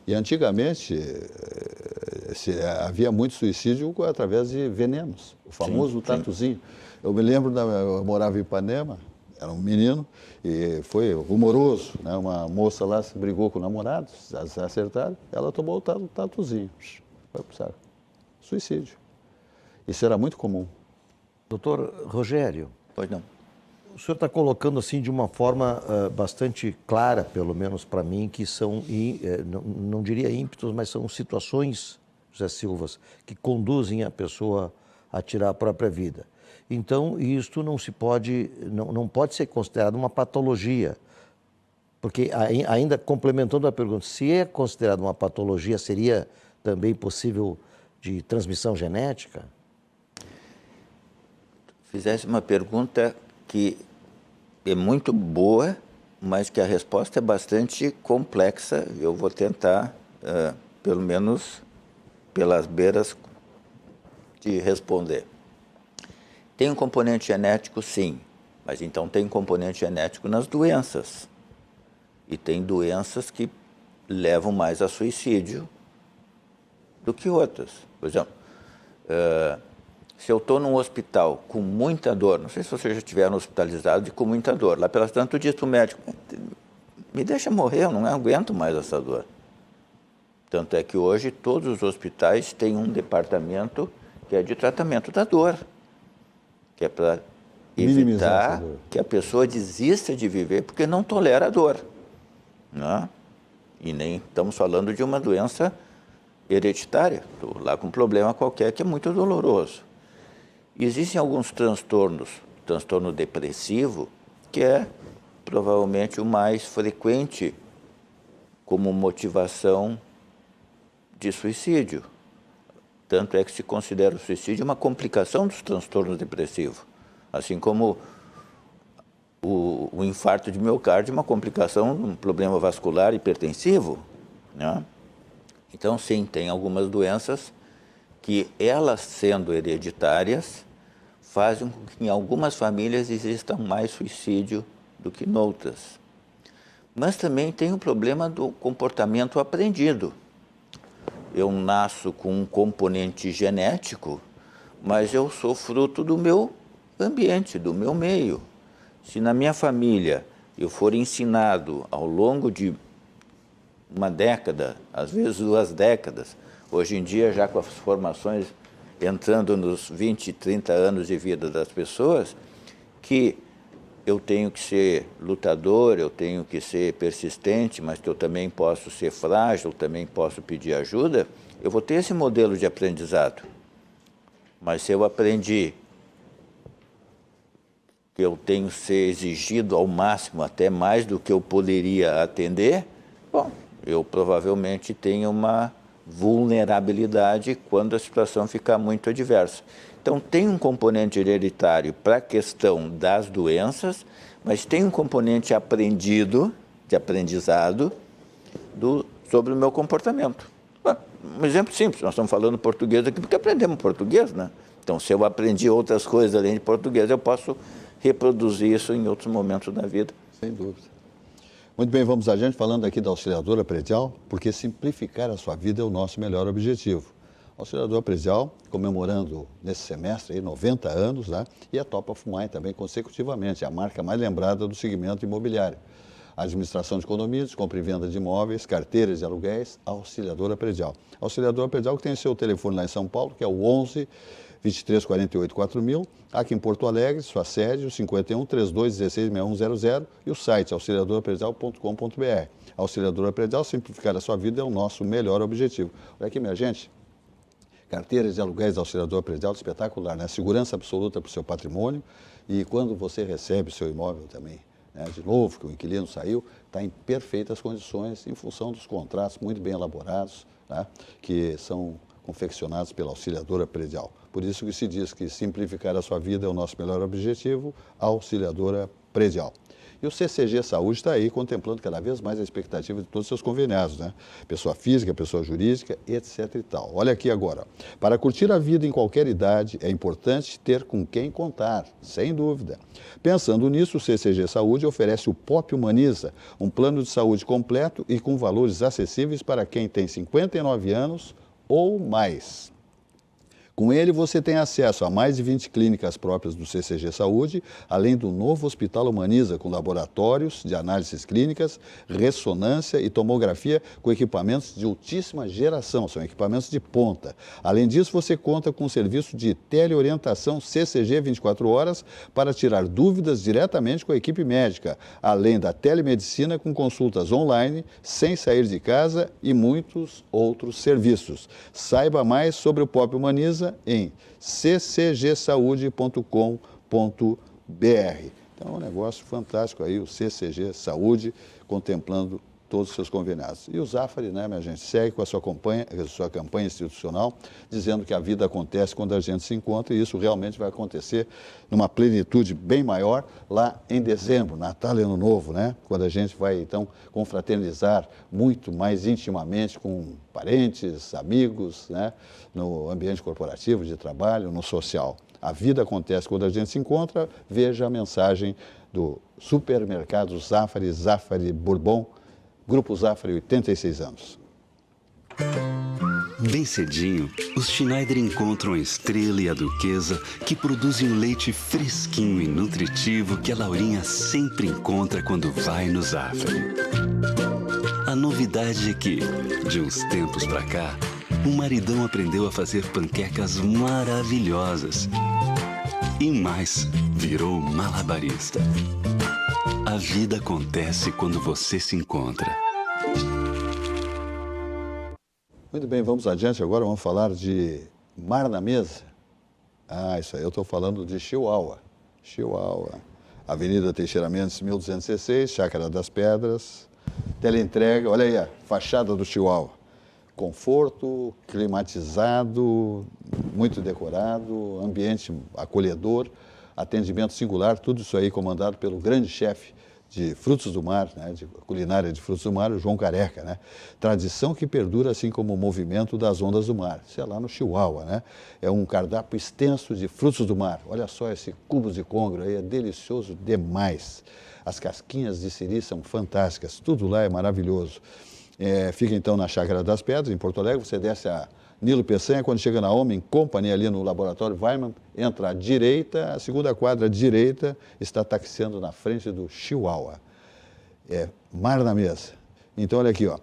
E antigamente havia muito suicídio através de venenos, o famoso tatuzinho. Eu me lembro, eu morava em Ipanema, era um menino, e foi rumoroso, né? Uma moça lá se brigou com o namorado, se acertaram, ela tomou o tatuzinho, foi pro saco. Suicídio. Isso era muito comum. Doutor Rogério, Pois não. o senhor está colocando assim de uma forma bastante clara, pelo menos para mim, que são, não diria ímpetos, mas são situações, José Silvas, que conduzem a pessoa a tirar a própria vida. Então, isto não pode ser considerado uma patologia, porque ainda complementando a pergunta, se é considerado uma patologia, seria também possível de transmissão genética? Fizesse uma pergunta que é muito boa, mas que a resposta é bastante complexa. Eu vou tentar, pelo menos pelas beiras, de responder. Tem um componente genético, sim, mas então tem um componente genético nas doenças. E tem doenças que levam mais a suicídio do que outras. Por exemplo, se eu estou num hospital com muita dor, não sei se vocês já estiveram hospitalizados e com muita dor, lá pelas tantas eu disse para o médico, me deixa morrer, eu não aguento mais essa dor. Tanto é que hoje todos os hospitais têm um departamento que é de tratamento da dor, que é para evitar que a pessoa desista de viver porque não tolera a dor. Né? E nem estamos falando de uma doença hereditária, estou lá com um problema qualquer que é muito doloroso. Existem alguns transtornos, transtorno depressivo, que é provavelmente o mais frequente como motivação de suicídio. Tanto é que se considera o suicídio uma complicação dos transtornos depressivos, assim como o infarto de miocárdio é uma complicação de um problema vascular hipertensivo. Né? Então, sim, tem algumas doenças que, elas sendo hereditárias, fazem com que em algumas famílias exista mais suicídio do que noutras. Mas também tem o problema do comportamento aprendido. Eu nasço com um componente genético, mas eu sou fruto do meu ambiente, do meu meio. Se na minha família eu for ensinado ao longo de uma década, às vezes 2 décadas, hoje em dia já com as formações entrando nos 20, 30 anos de vida das pessoas, que eu tenho que ser lutador, eu tenho que ser persistente, mas que eu também posso ser frágil, também posso pedir ajuda, eu vou ter esse modelo de aprendizado. Mas se eu aprendi que eu tenho que ser exigido ao máximo, até mais do que eu poderia atender, bom, eu provavelmente tenho uma vulnerabilidade quando a situação ficar muito adversa. Então, tem um componente hereditário para a questão das doenças, mas tem um componente aprendido, de aprendizado, sobre o meu comportamento. Um exemplo simples, nós estamos falando português aqui porque aprendemos português, né? Então, se eu aprendi outras coisas além de português, eu posso reproduzir isso em outros momentos da vida. Sem dúvida. Muito bem, vamos adiante falando aqui da auxiliadora predial, porque simplificar a sua vida é o nosso melhor objetivo. A auxiliadora predial, comemorando nesse semestre aí, 90 anos, né? E a Top of Mind também consecutivamente, a marca mais lembrada do segmento imobiliário. A administração de condomínios, compra e venda de imóveis, carteiras de aluguéis, a auxiliadora predial. A auxiliadora predial que tem seu telefone lá em São Paulo, que é o 11 23 48 4000, aqui em Porto Alegre, sua sede, o 51 32 16 6100 e o site auxiliadorapredial.com.br. A auxiliadora predial, simplificar a sua vida é o nosso melhor objetivo. Olha aqui, minha gente, carteiras de aluguéis da auxiliadora predial, espetacular, né? Segurança absoluta para o seu patrimônio e quando você recebe o seu imóvel também, né? De novo, que o inquilino saiu, está em perfeitas condições em função dos contratos muito bem elaborados, né? Que são confeccionados pela auxiliadora predial. Por isso que se diz que simplificar a sua vida é o nosso melhor objetivo, a auxiliadora predial. E o CCG Saúde está aí contemplando cada vez mais a expectativa de todos os seus conveniados, né? Pessoa física, pessoa jurídica, etc. e tal. Olha aqui agora. Para curtir a vida em qualquer idade, é importante ter com quem contar, sem dúvida. Pensando nisso, o CCG Saúde oferece o POP Humaniza, um plano de saúde completo e com valores acessíveis para quem tem 59 anos ou mais. Com ele, você tem acesso a mais de 20 clínicas próprias do CCG Saúde, além do novo Hospital Humaniza, com laboratórios de análises clínicas, ressonância e tomografia com equipamentos de altíssima geração, são equipamentos de ponta. Além disso, você conta com o serviço de teleorientação CCG 24 horas para tirar dúvidas diretamente com a equipe médica, além da telemedicina com consultas online, sem sair de casa e muitos outros serviços. Saiba mais sobre o POP Humaniza em ccgsaude.com.br. Então é um negócio fantástico aí, o CCG Saúde, contemplando todos os seus conveniados. E o Zafari, né, minha gente, segue com a sua campanha institucional, dizendo que a vida acontece quando a gente se encontra, e isso realmente vai acontecer numa plenitude bem maior lá em dezembro, Natal e Ano Novo, né? Quando a gente vai, então, confraternizar muito mais intimamente com parentes, amigos, né? No ambiente corporativo, de trabalho, no social. A vida acontece quando a gente se encontra. Veja a mensagem do supermercado Zafari, Zafari Bourbon, Grupo Zafari, 86 anos. Bem cedinho, os Schneider encontram a Estrela e a Duquesa, que produzem um leite fresquinho e nutritivo que a Laurinha sempre encontra quando vai no Zafari. A novidade é que, de uns tempos pra cá, o maridão aprendeu a fazer panquecas maravilhosas. E mais, virou malabarista. A vida acontece quando você se encontra. Muito bem, vamos adiante agora, vamos falar de Mar na Mesa. Ah, isso aí, eu estou falando de Chihuahua. Chihuahua. Avenida Teixeira Mendes, 1216, Chácara das Pedras. Teleentrega, olha aí a fachada do Chihuahua. Conforto, climatizado, muito decorado, ambiente acolhedor, atendimento singular, tudo isso aí comandado pelo grande chefe de frutos do mar, né, de culinária de frutos do mar, o João Careca, né? Tradição que perdura assim como o movimento das ondas do mar. Isso é lá no Chihuahua, né? É um cardápio extenso de frutos do mar. Olha só esse cubo de congro aí, é delicioso demais. As casquinhas de siri são fantásticas, tudo lá é maravilhoso. Fica então na Chácara das Pedras, em Porto Alegre, você desce a Nilo Peçanha, quando chega na Homem Company, ali no Laboratório Weiman, entra à direita, a segunda quadra à direita, está taxiando na frente do Chihuahua. Mar na Mesa. Então, olha aqui, ó.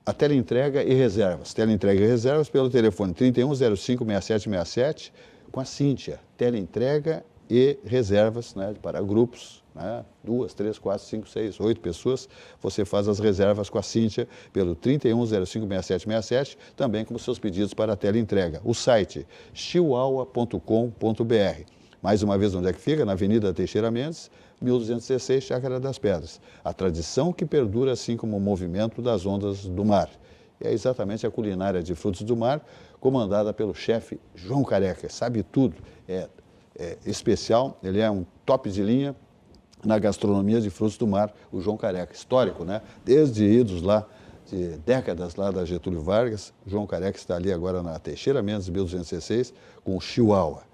A teleentrega e reservas. Teleentrega e reservas pelo telefone 3105-6767 com a Cíntia. Teleentrega e reservas, né, para grupos, né, 2, 3, 4, 5, 6, 8 pessoas, você faz as reservas com a Cíntia pelo 3105-6767, também com seus pedidos para a teleentrega. O site chihuahua.com.br. Mais uma vez, onde é que fica? Na Avenida Teixeira Mendes, 1216, Chácara das Pedras. A tradição que perdura assim como o movimento das ondas do mar. E é exatamente a culinária de frutos do mar, comandada pelo chefe João Careca. Sabe tudo, é especial, ele é um top de linha na gastronomia de frutos do mar, o João Careca. Histórico, né? Desde idos lá, de décadas lá da Getúlio Vargas, o João Careca está ali agora na Teixeira Mendes, 1216, com o Chihuahua.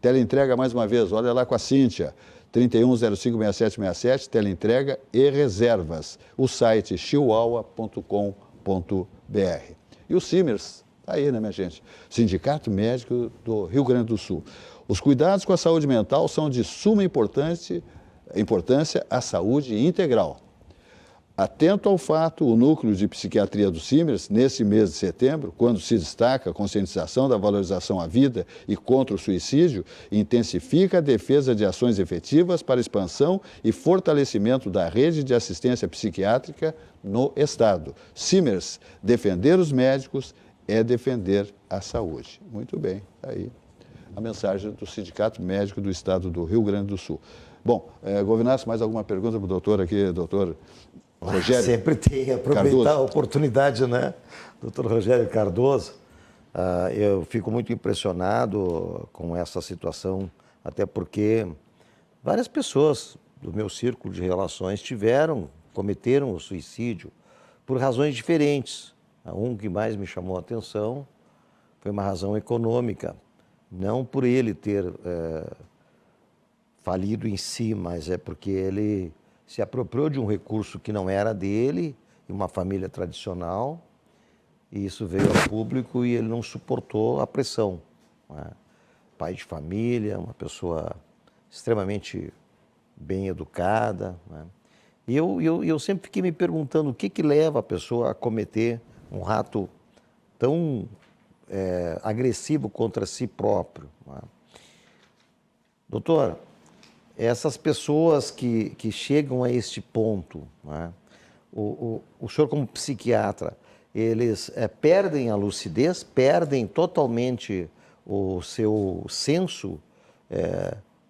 Teleentrega mais uma vez, olha lá com a Cíntia, 3105-6767, teleentrega e reservas. O site chihuahua.com.br. E o Simers, está aí, né, minha gente? Sindicato Médico do Rio Grande do Sul. Os cuidados com a saúde mental são de suma importância à saúde integral. Atento ao fato, o Núcleo de Psiquiatria do Simers, nesse mês de setembro, quando se destaca a conscientização da valorização à vida e contra o suicídio, intensifica a defesa de ações efetivas para expansão e fortalecimento da rede de assistência psiquiátrica no Estado. Simers, defender os médicos é defender a saúde. Muito bem, aí a mensagem do Sindicato Médico do Estado do Rio Grande do Sul. Bom, Govinassi, mais alguma pergunta para o doutor aqui, doutor Rogério? Sempre tem, aproveitar Cardoso. a oportunidade, né? Doutor Rogério Cardoso, eu fico muito impressionado com essa situação, até porque várias pessoas do meu círculo de relações cometeram o suicídio por razões diferentes. Um que mais me chamou a atenção foi uma razão econômica, não por ele ter falido em si, mas é porque ele se apropriou de um recurso que não era dele, em uma família tradicional, e isso veio ao público e ele não suportou a pressão, né? Pai de família, uma pessoa extremamente bem educada, né? E eu sempre fiquei me perguntando o que leva a pessoa a cometer um ato tão agressivo contra si próprio, né? Doutora, essas pessoas que chegam a este ponto, né? O senhor como psiquiatra, eles perdem a lucidez, perdem totalmente o seu senso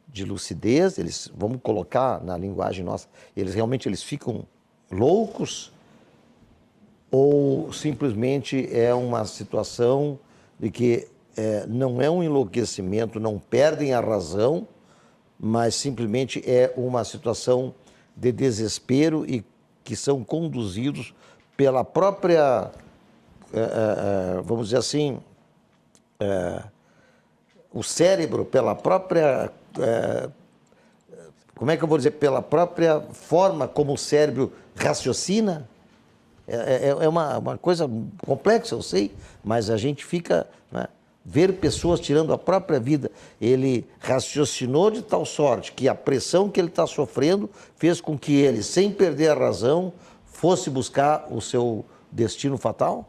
de lucidez, eles, vamos colocar na linguagem nossa, eles realmente ficam loucos, ou simplesmente é uma situação de que não é um enlouquecimento, não perdem a razão, mas simplesmente é uma situação de desespero e que são conduzidos pela própria, vamos dizer assim, o cérebro, pela própria, como é que eu vou dizer, pela própria forma como o cérebro raciocina. É uma coisa complexa, eu sei, mas a gente fica, né, ver pessoas tirando a própria vida. Ele raciocinou de tal sorte que a pressão que ele está sofrendo fez com que ele, sem perder a razão, fosse buscar o seu destino fatal?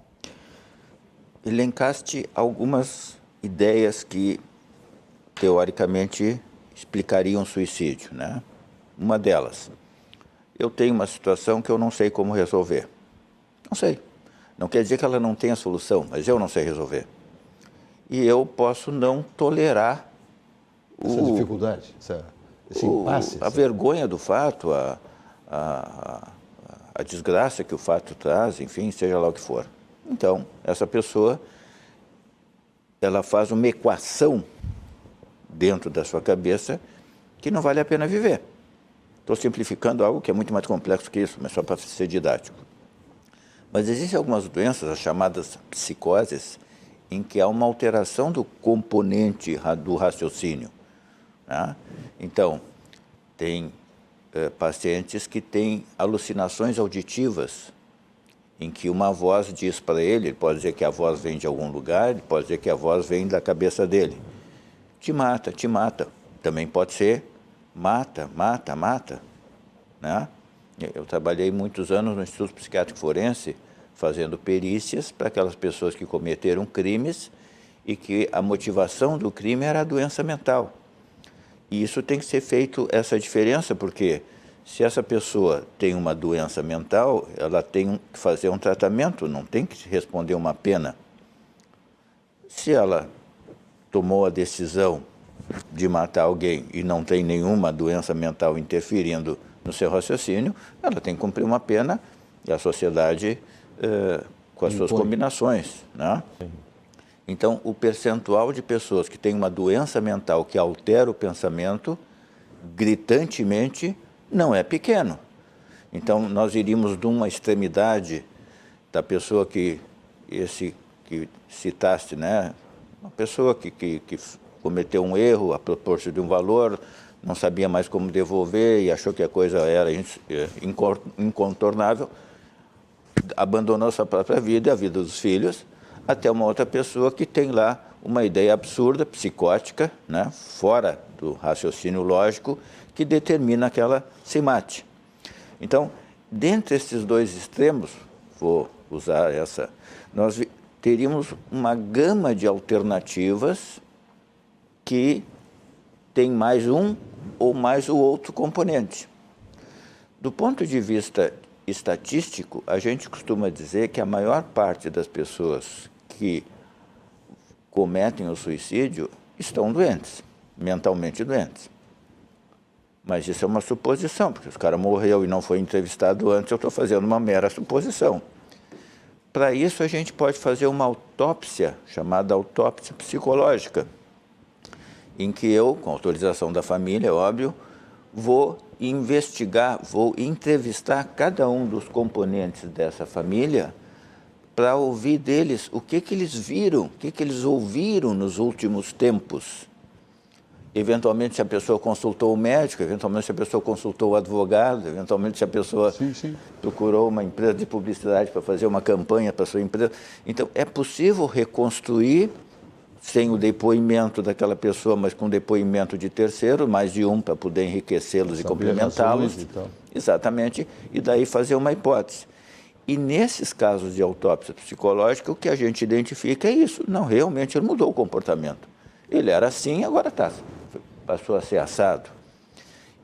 Elencaste algumas ideias que, teoricamente, explicariam suicídio, né? Uma delas, eu tenho uma situação que eu não sei como resolver. Não sei. Não quer dizer que ela não tenha solução, mas eu não sei resolver. E eu posso não tolerar essa dificuldade, esse impasse. A vergonha do fato, a desgraça que o fato traz, enfim, seja lá o que for. Então, essa pessoa, ela faz uma equação dentro da sua cabeça que não vale a pena viver. Estou simplificando algo que é muito mais complexo que isso, mas só para ser didático. Mas existem algumas doenças, as chamadas psicoses, em que há uma alteração do componente do raciocínio, né? Então, tem pacientes que têm alucinações auditivas, em que uma voz diz para ele pode dizer que a voz vem de algum lugar, ele pode dizer que a voz vem da cabeça dele. Te mata, te mata. Também pode ser mata, mata, mata, né? Eu trabalhei muitos anos no Instituto Psiquiátrico Forense, fazendo perícias para aquelas pessoas que cometeram crimes e que a motivação do crime era a doença mental. E isso tem que ser feito, essa diferença, porque se essa pessoa tem uma doença mental, ela tem que fazer um tratamento, não tem que responder uma pena. Se ela tomou a decisão de matar alguém e não tem nenhuma doença mental interferindo no seu raciocínio, ela tem que cumprir uma pena e a sociedade com as suas combinações, né? Então, o percentual de pessoas que têm uma doença mental que altera o pensamento gritantemente não é pequeno. Então, nós iríamos de uma extremidade da pessoa que citaste, né? Uma pessoa que cometeu um erro a propósito de um valor, não sabia mais como devolver e achou que a coisa era incontornável, abandonou sua própria vida e a vida dos filhos, até uma outra pessoa que tem lá uma ideia absurda, psicótica, né, fora do raciocínio lógico, que determina que ela se mate. Então, dentre esses dois extremos, vou usar essa, nós teríamos uma gama de alternativas que tem mais um ou mais o outro componente. Do ponto de vista estatístico, a gente costuma dizer que a maior parte das pessoas que cometem o suicídio estão doentes, mentalmente doentes. Mas isso é uma suposição, porque se o cara morreu e não foi entrevistado antes, eu estou fazendo uma mera suposição. Para isso, a gente pode fazer uma autópsia, chamada autópsia psicológica, em que eu, com autorização da família, é óbvio, vou investigar, vou entrevistar cada um dos componentes dessa família para ouvir deles o que eles viram, o que eles ouviram nos últimos tempos. Eventualmente, se a pessoa consultou o médico, eventualmente, se a pessoa consultou o advogado, eventualmente, se a pessoa procurou uma empresa de publicidade para fazer uma campanha para a sua empresa. Então, é possível reconstruir, sem o depoimento daquela pessoa, mas com depoimento de terceiro, mais de um, para poder enriquecê-los e complementá-los. Exatamente, e daí fazer uma hipótese. E nesses casos de autópsia psicológica, o que a gente identifica é isso. Não, realmente ele mudou o comportamento. Ele era assim, agora passou a ser assado.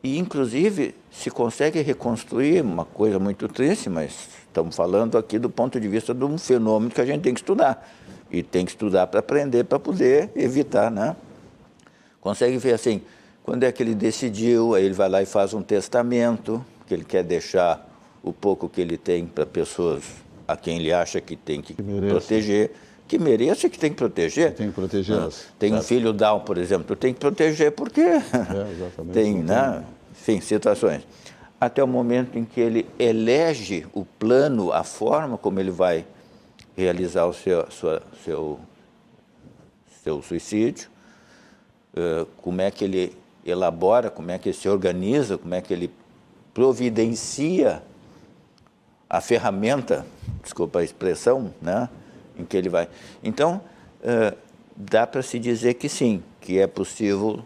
E, inclusive, se consegue reconstruir uma coisa muito triste, mas estamos falando aqui do ponto de vista de um fenômeno que a gente tem que estudar. E tem que estudar para aprender, para poder evitar, né? Consegue ver assim, quando é que ele decidiu, aí ele vai lá e faz um testamento, que ele quer deixar o pouco que ele tem para pessoas a quem ele acha que tem que proteger. Que mereça, que tem que proteger. Tem que protegê-las. Tem um filho Down, por exemplo, tu tem que proteger porque tem, né? Enfim, situações. Até o momento em que ele elege o plano, a forma como ele vai realizar o seu suicídio, como é que ele elabora, como é que ele se organiza, como é que ele providencia a ferramenta, desculpa a expressão, né, em que ele vai. Então, dá para se dizer que sim, que é possível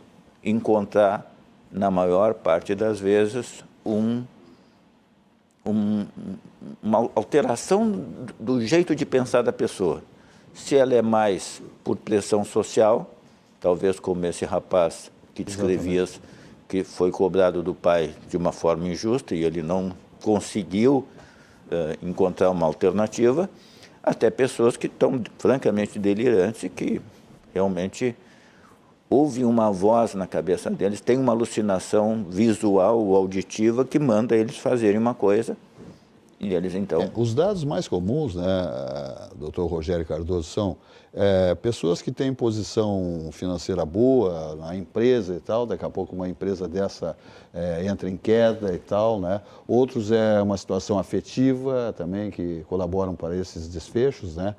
encontrar, na maior parte das vezes, uma alteração do jeito de pensar da pessoa. Se ela é mais por pressão social, talvez como esse rapaz que descrevias, que foi cobrado do pai de uma forma injusta e ele não conseguiu encontrar uma alternativa, até pessoas que estão francamente delirantes e que realmente houve uma voz na cabeça deles, tem uma alucinação visual ou auditiva que manda eles fazerem uma coisa e eles então... Os dados mais comuns, né, doutor Rogério Cardoso, são pessoas que têm posição financeira boa na empresa e tal, daqui a pouco uma empresa dessa entra em queda e tal, né? Outros é uma situação afetiva também que colaboram para esses desfechos, né?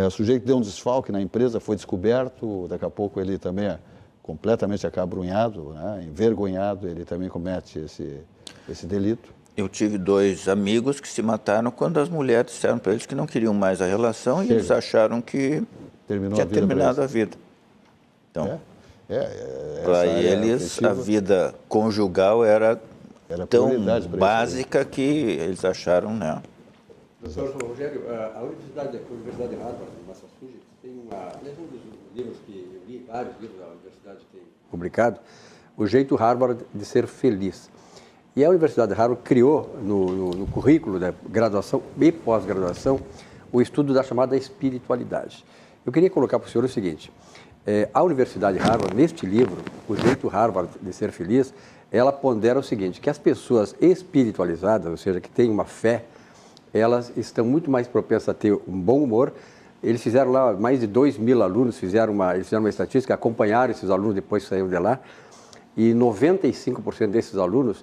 O sujeito deu um desfalque na empresa, foi descoberto, daqui a pouco ele também é completamente acabrunhado, né? Envergonhado, ele também comete esse delito. Eu tive 2 amigos que se mataram quando as mulheres disseram para eles que não queriam mais a relação e eles acharam que tinha terminado a vida. Então, para eles, a vida conjugal era tão básica que eles acharam, né? Professor Rogério, a Universidade de Harvard, de Massachusetts, tem um dos livros que eu li, vários livros da universidade tem publicado, O Jeito Harvard de Ser Feliz. E a Universidade de Harvard criou no currículo da graduação e pós-graduação o estudo da chamada espiritualidade. Eu queria colocar para o senhor o seguinte, a Universidade de Harvard, neste livro, O Jeito Harvard de Ser Feliz, ela pondera o seguinte, que as pessoas espiritualizadas, ou seja, que têm uma fé, elas estão muito mais propensas a ter um bom humor. Eles fizeram lá, mais de 2.000 alunos, eles fizeram uma estatística, acompanharam esses alunos depois que saíram de lá, e 95% desses alunos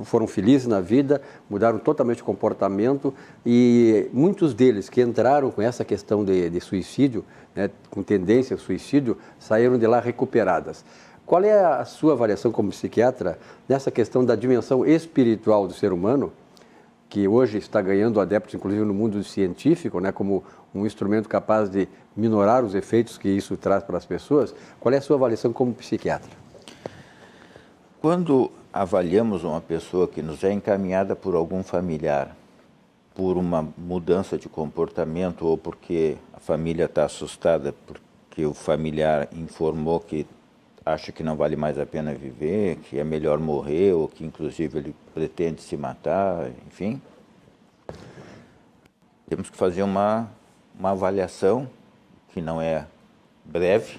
foram felizes na vida, mudaram totalmente o comportamento e muitos deles que entraram com essa questão de suicídio, né, com tendência ao suicídio, saíram de lá recuperadas. Qual é a sua avaliação como psiquiatra nessa questão da dimensão espiritual do ser humano, que hoje está ganhando adeptos, inclusive no mundo científico, né, como um instrumento capaz de minorar os efeitos que isso traz para as pessoas? Qual é a sua avaliação como psiquiatra? Quando avaliamos uma pessoa que nos é encaminhada por algum familiar, por uma mudança de comportamento ou porque a família está assustada porque o familiar informou que acha que não vale mais a pena viver, que é melhor morrer ou que inclusive ele pretende se matar, enfim, temos que fazer uma avaliação que não é breve,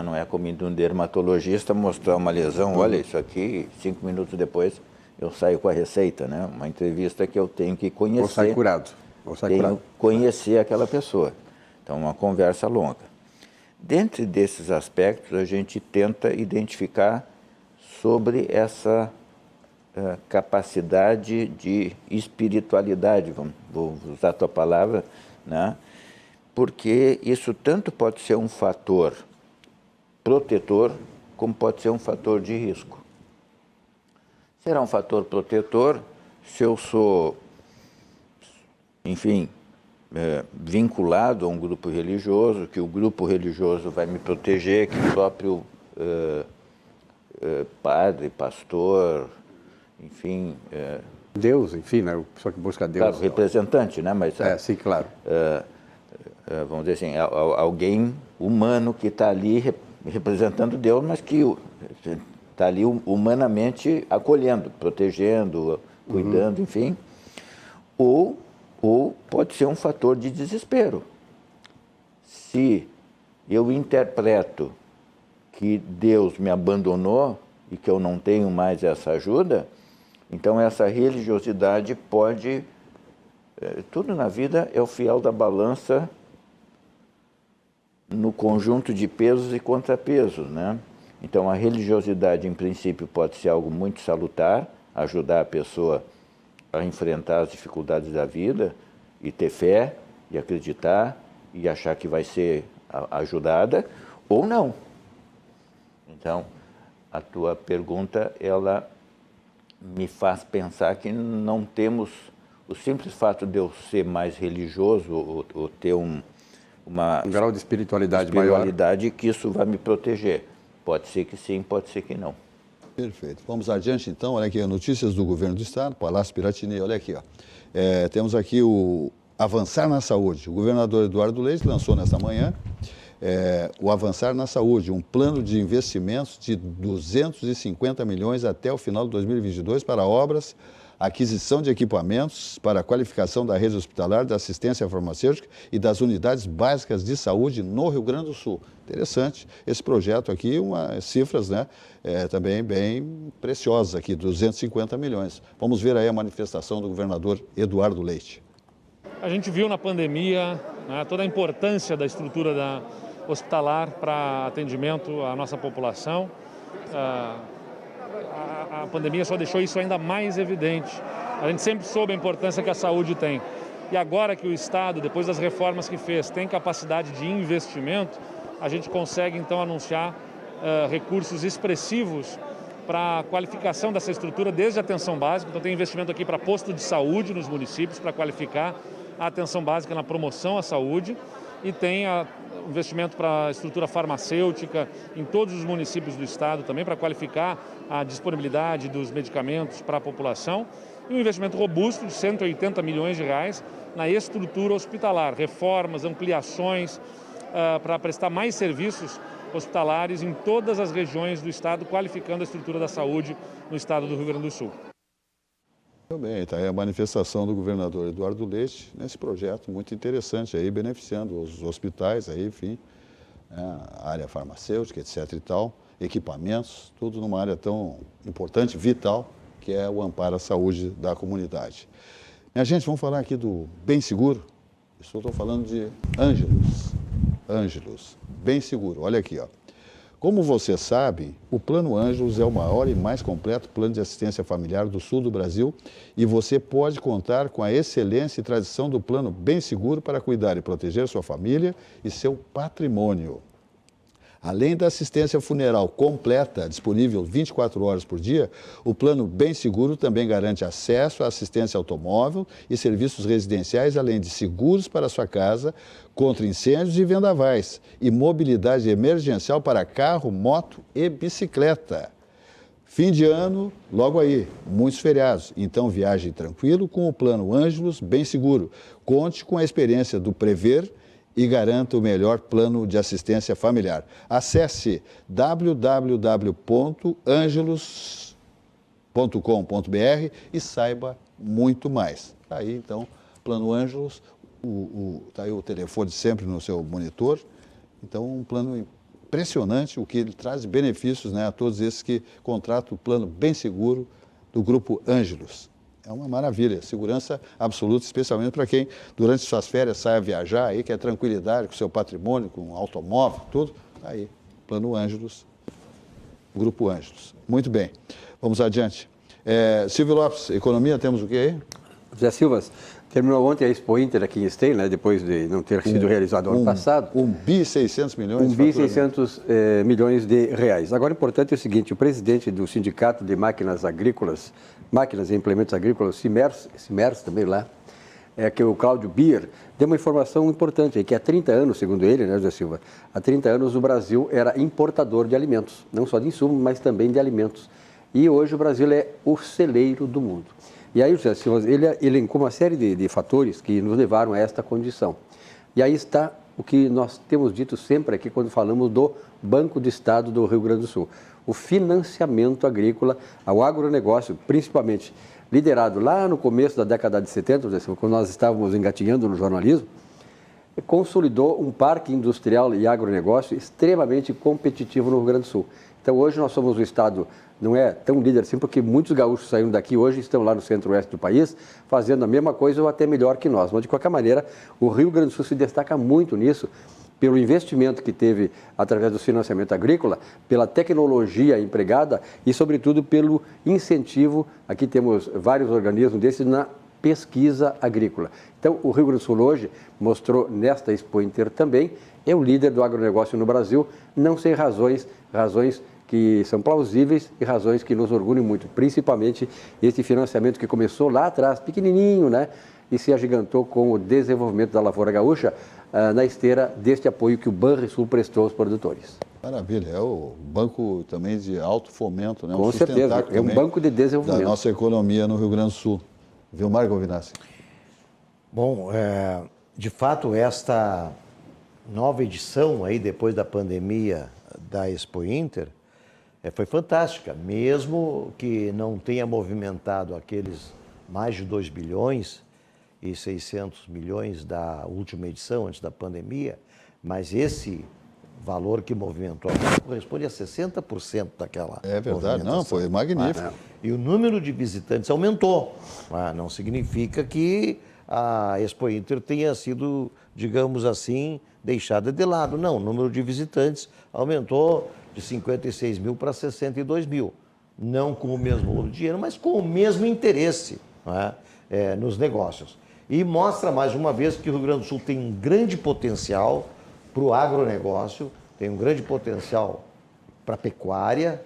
não é como um dermatologista mostrar uma lesão, olha isso aqui, 5 minutos depois eu saio com a receita, né? Uma entrevista que eu tenho que conhecer. Ou sai curado. Conhecer aquela pessoa. Então, uma conversa longa. Dentre desses aspectos, a gente tenta identificar sobre essa capacidade de espiritualidade, vou usar a tua palavra, né? Porque isso tanto pode ser um fator protetor, como pode ser um fator de risco. Será um fator protetor se eu sou, enfim, vinculado a um grupo religioso, que o grupo religioso vai me proteger, que o próprio padre, pastor, enfim... Deus, enfim, né? O pessoal que busca Deus. Claro, representante, né? Mas, sim, claro. Vamos dizer assim, alguém humano que está ali representando Deus, mas que está ali humanamente acolhendo, protegendo, cuidando, enfim. Ou pode ser um fator de desespero. Se eu interpreto que Deus me abandonou e que eu não tenho mais essa ajuda, então essa religiosidade pode... tudo na vida é o fiel da balança no conjunto de pesos e contrapesos, né? Então a religiosidade, em princípio, pode ser algo muito salutar, ajudar a pessoa a enfrentar as dificuldades da vida e ter fé e acreditar e achar que vai ser ajudada, ou não. Então, a tua pergunta, ela me faz pensar que não temos... O simples fato de eu ser mais religioso ou ter um grau de espiritualidade maior, que isso vai me proteger. Pode ser que sim, pode ser que não. Perfeito. Vamos adiante, então. Olha aqui, notícias do Governo do Estado, Palácio Piratini. Olha aqui, ó. Temos aqui o Avançar na Saúde. O governador Eduardo Leite lançou nesta manhã o Avançar na Saúde, um plano de investimentos de 250 milhões até o final de 2022 para obras, aquisição de equipamentos para a qualificação da rede hospitalar, da assistência farmacêutica e das unidades básicas de saúde no Rio Grande do Sul. Interessante esse projeto aqui, umas cifras, né, também bem preciosas aqui, 250 milhões. Vamos ver aí a manifestação do governador Eduardo Leite. A gente viu na pandemia, né, toda a importância da estrutura hospitalar para atendimento à nossa população. A pandemia só deixou isso ainda mais evidente. A gente sempre soube a importância que a saúde tem. E agora que o Estado, depois das reformas que fez, tem capacidade de investimento, a gente consegue então anunciar recursos expressivos para a qualificação dessa estrutura desde a atenção básica. Então tem investimento aqui para posto de saúde nos municípios, para qualificar a atenção básica na promoção à saúde, e tem investimento para a estrutura farmacêutica em todos os municípios do estado também, para qualificar a disponibilidade dos medicamentos para a população, e um investimento robusto de 180 milhões de reais na estrutura hospitalar, reformas, ampliações, para prestar mais serviços hospitalares em todas as regiões do estado, qualificando a estrutura da saúde no estado do Rio Grande do Sul. Muito bem, está aí a manifestação do governador Eduardo Leite nesse projeto muito interessante aí, beneficiando os hospitais aí, enfim, a área farmacêutica, etc e tal, equipamentos, tudo numa área tão importante, vital, que é o amparo à saúde da comunidade. Minha gente, vamos falar aqui do Bem Seguro. Estou falando de Ângelos, Bem Seguro. Olha aqui, ó. Como você sabe, o Plano Ângelos é o maior e mais completo plano de assistência familiar do sul do Brasil e você pode contar com a excelência e tradição do Plano Bem Seguro para cuidar e proteger sua família e seu patrimônio. Além da assistência funeral completa, disponível 24 horas por dia, o Plano Bem Seguro também garante acesso à assistência automóvel e serviços residenciais, além de seguros para sua casa, contra incêndios e vendavais, e mobilidade emergencial para carro, moto e bicicleta. Fim de ano, logo aí, muitos feriados. Então viaje tranquilo com o Plano Ângelos Bem Seguro. Conte com a experiência do Prever e garanta o melhor plano de assistência familiar. Acesse www.angelos.com.br e saiba muito mais. Tá aí, então, Plano Ângelos, tá aí o telefone sempre no seu monitor. Então, um plano impressionante, o que ele traz de benefícios, né, a todos esses que contratam o plano Bem Seguro do Grupo Ângelos. É uma maravilha, segurança absoluta, especialmente para quem, durante suas férias, sai a viajar, aí quer tranquilidade com seu patrimônio, com automóvel, tudo. Aí, Plano Ângelos, Grupo Ângelos. Muito bem, vamos adiante. Silvio Lopes, economia, temos o quê aí? José Silvas, terminou ontem a Expo Inter aqui em Esteio, né, depois de não ter sido realizado no ano passado. 1.600 milhões. 1.600 milhões de reais. Agora, o importante é o seguinte, o presidente do Sindicato de Máquinas Agrícolas, Máquinas e Implementos Agrícolas, Simers também lá, que é o Cláudio Bier, deu uma informação importante, que há 30 anos, segundo ele, né, José Silva, há 30 anos o Brasil era importador de alimentos, não só de insumos, mas também de alimentos. E hoje o Brasil é o celeiro do mundo. E aí, José Silva, ele elencou uma série de fatores que nos levaram a esta condição. E aí está o que nós temos dito sempre aqui quando falamos do Banco do Estado do Rio Grande do Sul. O financiamento agrícola ao agronegócio, principalmente liderado lá no começo da década de 70, José Silva, quando nós estávamos engatinhando no jornalismo, consolidou um parque industrial e agronegócio extremamente competitivo no Rio Grande do Sul. Então, hoje nós somos um estado, não é tão líder assim, porque muitos gaúchos saíram daqui hoje estão lá no centro-oeste do país, fazendo a mesma coisa ou até melhor que nós. Mas, de qualquer maneira, o Rio Grande do Sul se destaca muito nisso, pelo investimento que teve através do financiamento agrícola, pela tecnologia empregada e, sobretudo, pelo incentivo, aqui temos vários organismos desses, na pesquisa agrícola. Então, o Rio Grande do Sul hoje mostrou nesta Expo Inter também, é o líder do agronegócio no Brasil, não sem razões que são plausíveis e razões que nos orgulham muito, principalmente esse financiamento que começou lá atrás, pequenininho, né, e se agigantou com o desenvolvimento da lavoura gaúcha na esteira deste apoio que o Banrisul prestou aos produtores. Maravilha, é o banco também de alto fomento, né? Com certeza, é um banco de desenvolvimento. Da nossa economia no Rio Grande do Sul. Viu, Marco Vinassi? Bom, de fato, esta nova edição aí, depois da pandemia da Expo Inter, foi fantástica, mesmo que não tenha movimentado aqueles mais de 2 bilhões e 600 milhões da última edição, antes da pandemia, mas esse valor que movimentou corresponde a 60% daquela verdade, não, foi magnífico. E o número de visitantes aumentou. Não significa que a Expo Inter tenha sido, digamos assim, deixada de lado. Não, o número de visitantes aumentou de 56 mil para 62 mil. Não com o mesmo dinheiro, mas com o mesmo interesse nos negócios. E mostra mais uma vez que o Rio Grande do Sul tem um grande potencial para o agronegócio, tem um grande potencial para a pecuária,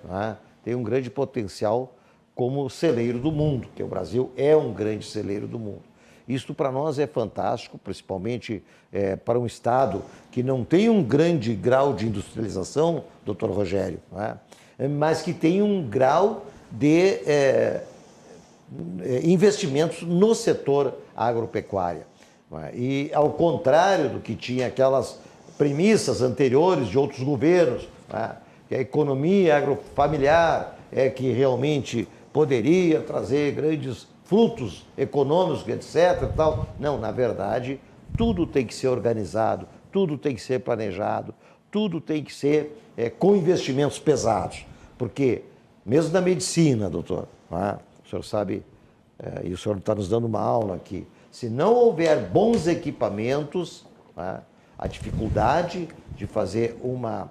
tem um grande potencial como celeiro do mundo, que o Brasil é um grande celeiro do mundo. Isto para nós é fantástico, principalmente para um estado que não tem um grande grau de industrialização, doutor Rogério, mas que tem um grau de investimentos no setor agropecuário. E ao contrário do que tinha aquelas premissas anteriores de outros governos, que a economia agrofamiliar é que realmente poderia trazer grandes frutos econômicos, etc. Tal. Não, na verdade, tudo tem que ser organizado, tudo tem que ser planejado, tudo tem que ser com investimentos pesados. Porque, mesmo na medicina, doutor, o senhor sabe, e o senhor está nos dando uma aula aqui, se não houver bons equipamentos, a dificuldade de fazer uma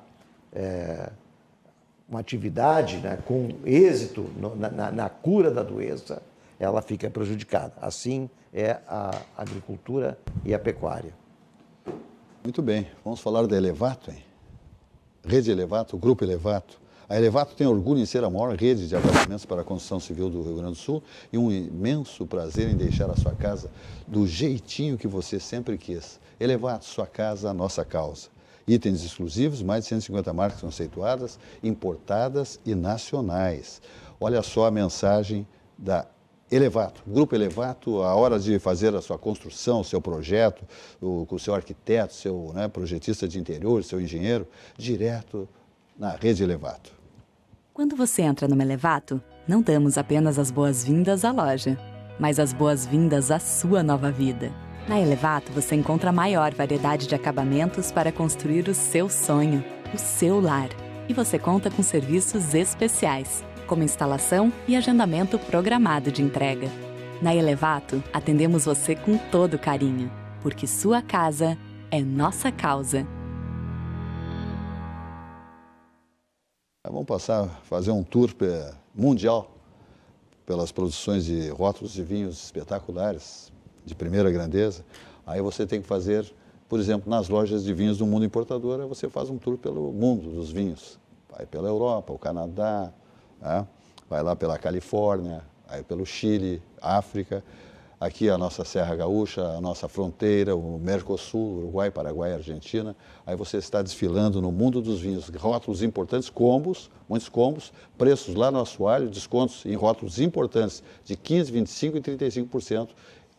atividade com êxito na cura da doença, ela fica prejudicada. Assim é a agricultura e a pecuária. Muito bem, vamos falar da Elevato, hein? Rede Elevato, Grupo Elevato. A Elevato tem orgulho em ser a maior rede de apartamentos para a construção civil do Rio Grande do Sul e um imenso prazer em deixar a sua casa do jeitinho que você sempre quis. Elevato, sua casa, a nossa causa. Itens exclusivos, mais de 150 marcas conceituadas, importadas e nacionais. Olha só a mensagem da Elevato, Grupo Elevato, a hora de fazer a sua construção, seu projeto, com o seu arquiteto, seu projetista de interior, seu engenheiro, direto na Rede Elevato. Quando você entra numa Elevato, não damos apenas as boas-vindas à loja, mas as boas-vindas à sua nova vida. Na Elevato, você encontra a maior variedade de acabamentos para construir o seu sonho, o seu lar. E você conta com serviços especiais, como instalação e agendamento programado de entrega. Na Elevato, atendemos você com todo carinho, porque sua casa é nossa causa. Vamos fazer um tour mundial pelas produções de rótulos de vinhos espetaculares, de primeira grandeza, aí você tem que fazer, por exemplo, nas lojas de vinhos do Mundo Importadora, você faz um tour pelo mundo dos vinhos. Vai pela Europa, o Canadá, né? Vai lá pela Califórnia, aí pelo Chile, África, aqui a nossa Serra Gaúcha, a nossa fronteira, o Mercosul, Uruguai, Paraguai, Argentina. Aí você está desfilando no mundo dos vinhos, rótulos importantes, combos, muitos combos, preços lá no assoalho, descontos em rótulos importantes de 15%, 25% e 35%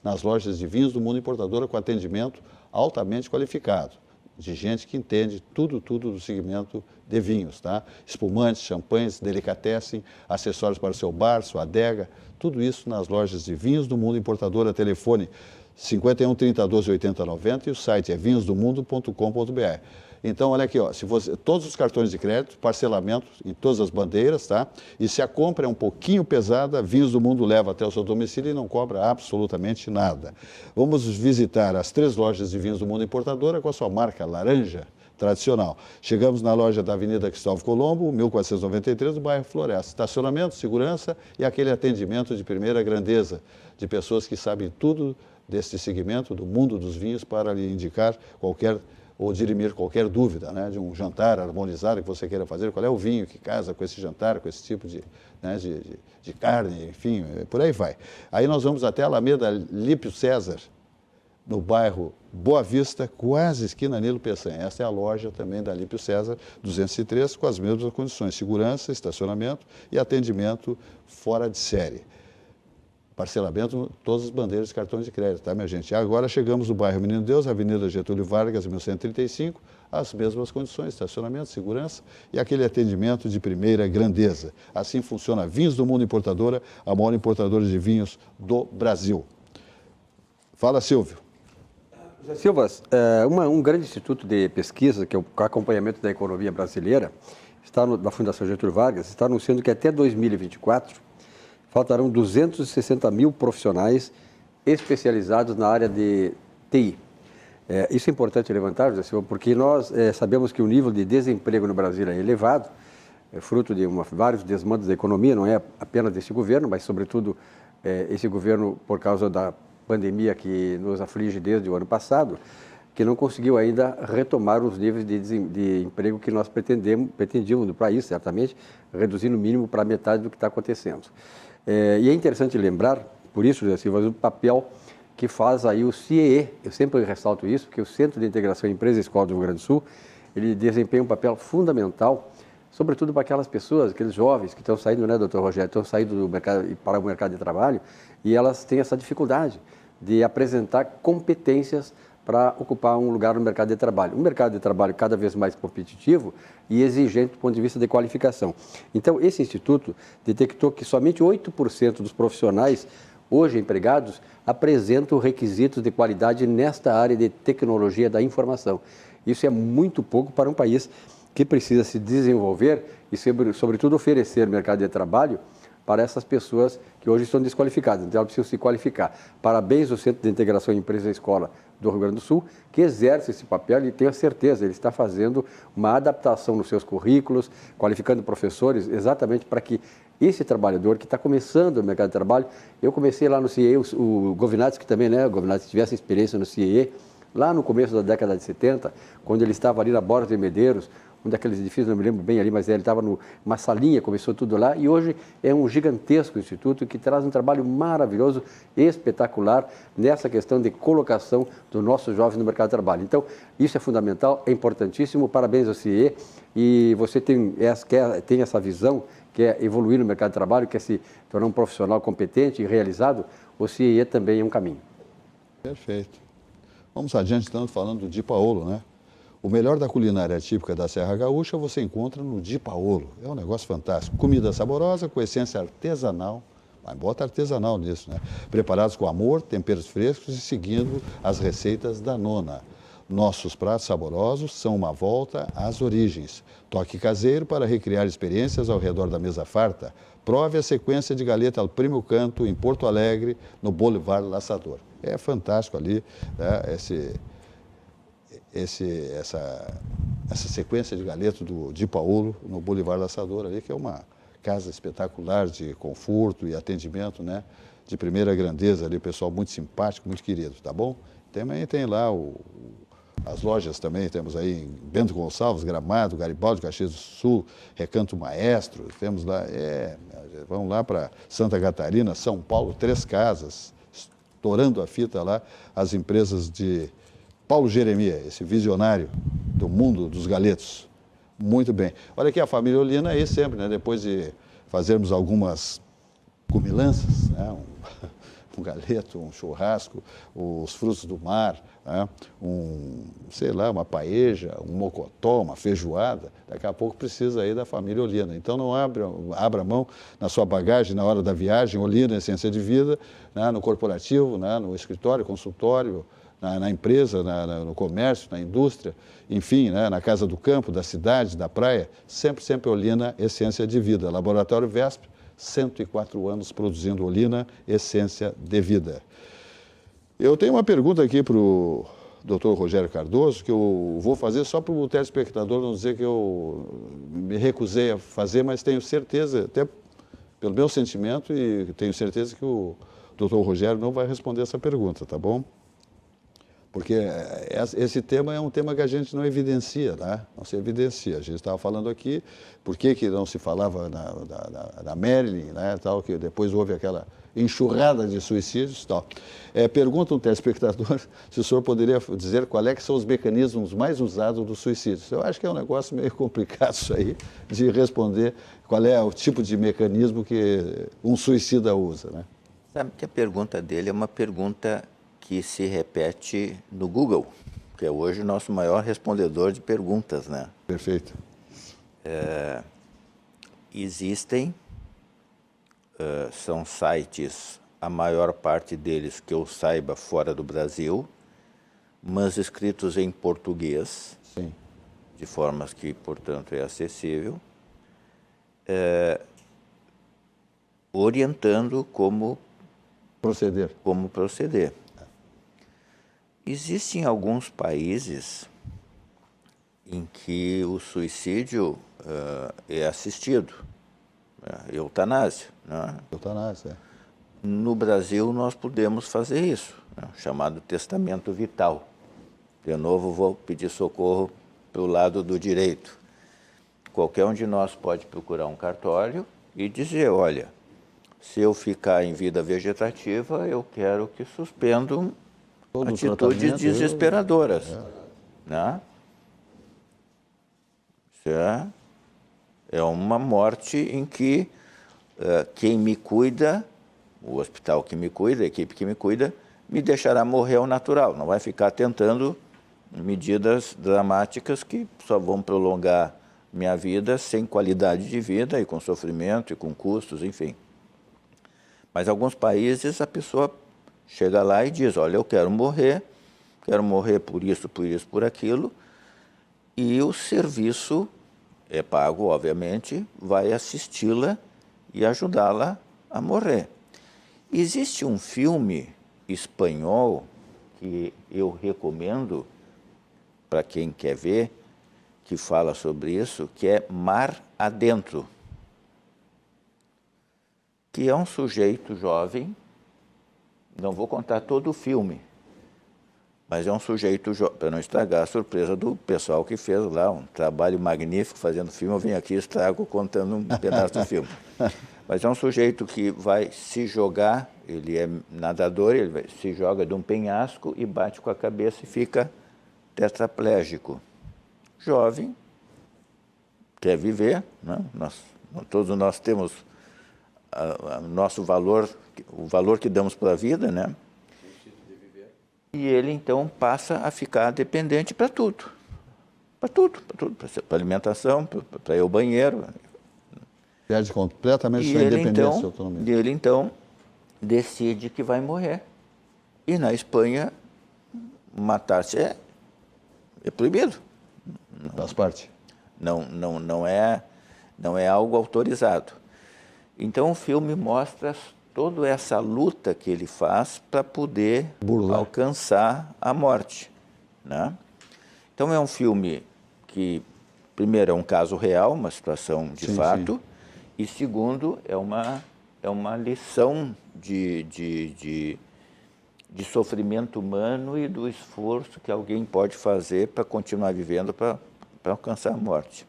nas lojas de vinhos do Mundo Importadora, com atendimento altamente qualificado, de gente que entende tudo do segmento de vinhos, tá? Espumantes, champanhes, delicatessen, acessórios para o seu bar, sua adega, tudo isso nas lojas de vinhos do Mundo Importadora, telefone 51 30 12 80 90 e o site é vinhosdomundo.com.br. Então, olha aqui, ó, se você, todos os cartões de crédito, parcelamento em todas as bandeiras, tá? E se a compra é um pouquinho pesada, Vinhos do Mundo leva até o seu domicílio e não cobra absolutamente nada. Vamos visitar as 3 lojas de Vinhos do Mundo Importadora com a sua marca laranja tradicional. Chegamos na loja da Avenida Cristóvão Colombo, 1493, do bairro Floresta. Estacionamento, segurança e aquele atendimento de primeira grandeza, de pessoas que sabem tudo deste segmento, do mundo dos vinhos, para lhe indicar qualquer ou dirimir qualquer dúvida, né, de um jantar harmonizado que você queira fazer, qual é o vinho que casa com esse jantar, com esse tipo de, né, de carne, enfim, por aí vai. Aí nós vamos até a Alameda Lípio César, no bairro Boa Vista, quase esquina Nilo Peçanha. Essa é a loja também da Lípio César 203, com as mesmas condições, segurança, estacionamento e atendimento fora de série. Parcelamento, todas as bandeiras de cartões de crédito, tá, minha gente? Agora chegamos no bairro Menino Deus, Avenida Getúlio Vargas, 1135, as mesmas condições, estacionamento, segurança e aquele atendimento de primeira grandeza. Assim funciona Vinhos do Mundo Importadora, a maior importadora de vinhos do Brasil. Fala, Silvio. Silvas, um grande instituto de pesquisa, que é o acompanhamento da economia brasileira, da Fundação Getúlio Vargas, está anunciando que até 2024, faltarão 260 mil profissionais especializados na área de TI. Isso é importante levantar, José Silva, porque nós sabemos que o nível de desemprego no Brasil é elevado, é fruto de vários desmandos da economia, não é apenas desse governo, mas, sobretudo, esse governo, por causa da pandemia que nos aflige desde o ano passado, que não conseguiu ainda retomar os níveis de emprego que nós pretendíamos no país, certamente, reduzindo o mínimo para metade do que está acontecendo. E é interessante lembrar, por isso, José Silva, o papel que faz aí o CIEE, eu sempre ressalto isso, que o Centro de Integração Empresa e Escola do Rio Grande do Sul, ele desempenha um papel fundamental, sobretudo para aquelas pessoas, aqueles jovens que estão saindo, né, doutor Rogério, estão saindo do mercado para o mercado de trabalho, e elas têm essa dificuldade de apresentar competências para ocupar um lugar no mercado de trabalho. Um mercado de trabalho cada vez mais competitivo e exigente do ponto de vista de qualificação. Então, esse instituto detectou que somente 8% dos profissionais hoje empregados apresentam requisitos de qualidade nesta área de tecnologia da informação. Isso é muito pouco para um país que precisa se desenvolver e, sobretudo, oferecer mercado de trabalho para essas pessoas que hoje estão desqualificadas. Então, elas precisam se qualificar. Parabéns ao Centro de Integração Empresa e Escola do Rio Grande do Sul, que exerce esse papel e tenho a certeza, ele está fazendo uma adaptação nos seus currículos, qualificando professores, exatamente para que esse trabalhador que está começando no mercado de trabalho, eu comecei lá no CIEE, o Govinati, que também, né, o Govinati tivesse experiência no CIEE, lá no começo da década de 70, quando ele estava ali na Borda de Medeiros, um daqueles edifícios, não me lembro bem ali, mas ele estava numa salinha, começou tudo lá, e hoje é um gigantesco instituto que traz um trabalho maravilhoso, espetacular, nessa questão de colocação dos nossos jovens no mercado de trabalho. Então, isso é fundamental, é importantíssimo, parabéns ao CIE, e você tem essa visão, que é evoluir no mercado de trabalho, quer se tornar um profissional competente e realizado, o CIE também é um caminho. Perfeito. Vamos adiante, estamos falando do Di Paolo, né? O melhor da culinária típica da Serra Gaúcha você encontra no Di Paolo. É um negócio fantástico. Comida saborosa, com essência artesanal. Mas bota artesanal nisso, né? Preparados com amor, temperos frescos e seguindo as receitas da nona. Nossos pratos saborosos são uma volta às origens. Toque caseiro para recriar experiências ao redor da mesa farta. Prove a sequência de galeta ao primo canto em Porto Alegre, no Boulevard Laçador. É fantástico ali, né? Essa sequência de galeto do Di Paolo no Boulevard Laçador ali, que é casa espetacular de conforto e atendimento, né? De primeira grandeza ali, pessoal muito simpático, muito querido, tá bom? Também tem lá as lojas também, temos aí em Bento Gonçalves, Gramado, Garibaldi, Caxias do Sul, Recanto Maestro, temos lá, vamos lá para Santa Catarina, São Paulo, 3 casas, estourando a fita lá, as empresas de Paulo Jeremia, esse visionário do mundo dos galetos. Muito bem. Olha aqui, a família Olina aí sempre, né? Depois de fazermos algumas comilanças, né? Um galeto, um churrasco, os frutos do mar, né? Sei lá, uma paeja, um mocotó, uma feijoada, daqui a pouco precisa aí da família Olina. Então não abra mão na sua bagagem na hora da viagem, Olina, essência de vida, né? No corporativo, né? No escritório, consultório, na empresa, no comércio, na indústria, enfim, né? Na casa do campo, da cidade, da praia, sempre Olina, essência de vida. Laboratório VESP, 104 anos produzindo Olina, essência de vida. Eu tenho uma pergunta aqui para o Dr. Rogério Cardoso, que eu vou fazer só para o telespectador não dizer que eu me recusei a fazer, mas tenho certeza, até pelo meu sentimento, e tenho certeza que o Dr. Rogério não vai responder essa pergunta, tá bom? Porque esse tema é um tema que a gente não evidencia, tá? Não se evidencia. A gente estava falando aqui, por que não se falava da Marilyn, né, tal, que depois houve aquela enxurrada de suicídios e tal. Pergunta um telespectador se o senhor poderia dizer qual é que são os mecanismos mais usados dos suicídios. Eu acho que é um negócio meio complicado isso aí, de responder qual é o tipo de mecanismo que um suicida usa, né? Sabe que a pergunta dele é uma pergunta que se repete no Google, que é hoje o nosso maior respondedor de perguntas, né? Perfeito. Existem, são sites, a maior parte deles que eu saiba fora do Brasil, mas escritos em português, sim, de formas que, portanto, é acessível, orientando como proceder. Existem alguns países em que o suicídio é assistido, eutanásia, né? Eutanásia, No Brasil nós podemos fazer isso, né? Chamado testamento vital. De novo vou pedir socorro pelo lado do direito. Qualquer um de nós pode procurar um cartório e dizer, olha, se eu ficar em vida vegetativa, eu quero que suspendam atitudes desesperadoras. Né? Isso é uma morte em que quem me cuida, o hospital que me cuida, a equipe que me cuida, me deixará morrer ao natural. Não vai ficar tentando medidas dramáticas que só vão prolongar minha vida sem qualidade de vida e com sofrimento e com custos, enfim. Mas em alguns países a pessoa chega lá e diz, olha, eu quero morrer por isso, por aquilo, e o serviço é pago, obviamente, vai assisti-la e ajudá-la a morrer. Existe um filme espanhol que eu recomendo para quem quer ver, que fala sobre isso, que é Mar Adentro, que é um sujeito jovem, não vou contar todo o filme, mas é um sujeito jovem, para não estragar a surpresa do pessoal que fez lá um trabalho magnífico fazendo filme, eu venho aqui e estrago contando um pedaço do filme. Mas é um sujeito que vai se jogar, ele é nadador, se joga de um penhasco e bate com a cabeça e fica tetraplégico. Jovem, quer viver, né? Todos nós temos nosso valor, o valor que damos para a vida, né? E ele então passa a ficar dependente para tudo. Para alimentação, para ir ao banheiro. Perde completamente sua independência e autonomia. E ele então decide que vai morrer. E na Espanha, matar-se é proibido. Faz parte. Não é algo autorizado. Então o filme mostra toda essa luta que ele faz para poder alcançar a morte, né? Então é um filme que, primeiro, é um caso real, uma situação de fato, E segundo, é uma lição de sofrimento humano e do esforço que alguém pode fazer para continuar vivendo, para alcançar a morte.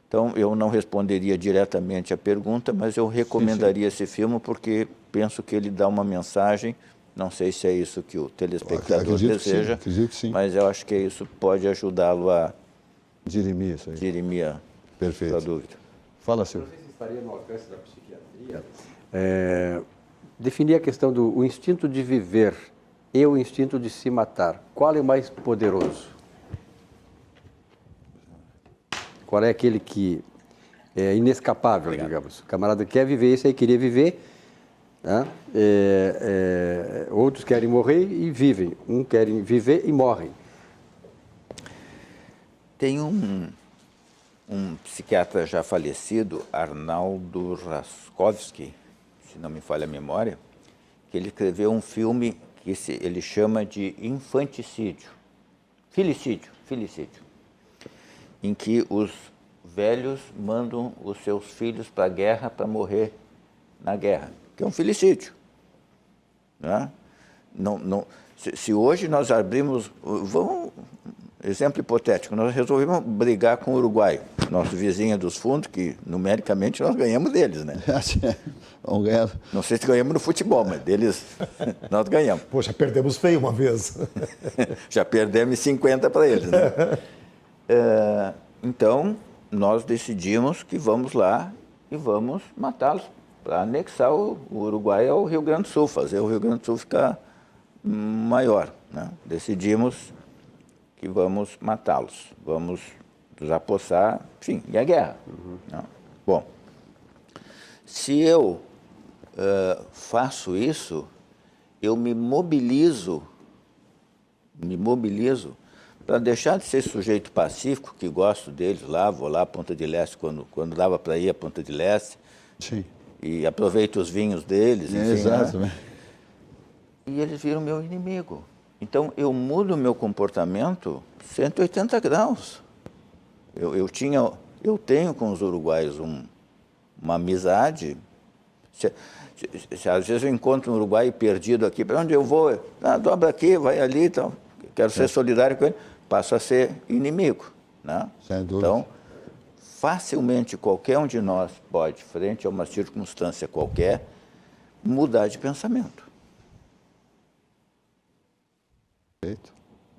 Então, eu não responderia diretamente à pergunta, mas eu recomendaria esse filme porque penso que ele dá uma mensagem, não sei se é isso que o telespectador deseja, acredito que sim. mas eu acho que isso pode ajudá-lo a dirimir isso aí. dirimir Perfeito. a dúvida. Fala, Silvio. Não sei se estaria no alcance da psiquiatria definir a questão do instinto de viver e o instinto de se matar. Qual é o mais poderoso? Qual é aquele que é inescapável, digamos? O camarada quer viver, esse aí queria viver, né? Outros querem morrer e vivem. Querem viver e morrem. Tem um psiquiatra já falecido, Arnaldo Raskovski, se não me falha a memória, que ele escreveu um filme que ele chama de infanticídio, filicídio, em que os velhos mandam os seus filhos para a guerra para morrer na guerra, que é um filicídio. Né? Se hoje nós abrimos, exemplo hipotético, nós resolvemos brigar com o Uruguai, nosso vizinho dos fundos, que numericamente nós ganhamos deles, né? Vamos ganhar. Não sei se ganhamos no futebol, mas deles nós ganhamos. Poxa, perdemos feio uma vez. Já perdemos 50 para eles, né? Então, nós decidimos que vamos lá e vamos matá-los para anexar o Uruguai ao Rio Grande do Sul, fazer o Rio Grande do Sul ficar maior, né? Decidimos que vamos matá-los, vamos nos apossar, enfim, e a guerra. Né? Bom, se eu faço isso, eu me mobilizo para deixar de ser sujeito pacífico, que gosto deles lá, vou lá à Ponta de Leste quando dava para ir à Ponta de Leste. Sim. E aproveito os vinhos deles. Enfim, exato. Né? E eles viram meu inimigo. Então, eu mudo o meu comportamento 180 graus. Eu tenho com os uruguaios uma amizade. Se às vezes eu encontro um uruguaio perdido aqui, para onde eu vou? Dobra aqui, vai ali e tal. Quero ser solidário com ele. Passo a ser inimigo. Né? Sem dúvida. Então, facilmente qualquer um de nós pode, frente a uma circunstância qualquer, mudar de pensamento. Perfeito.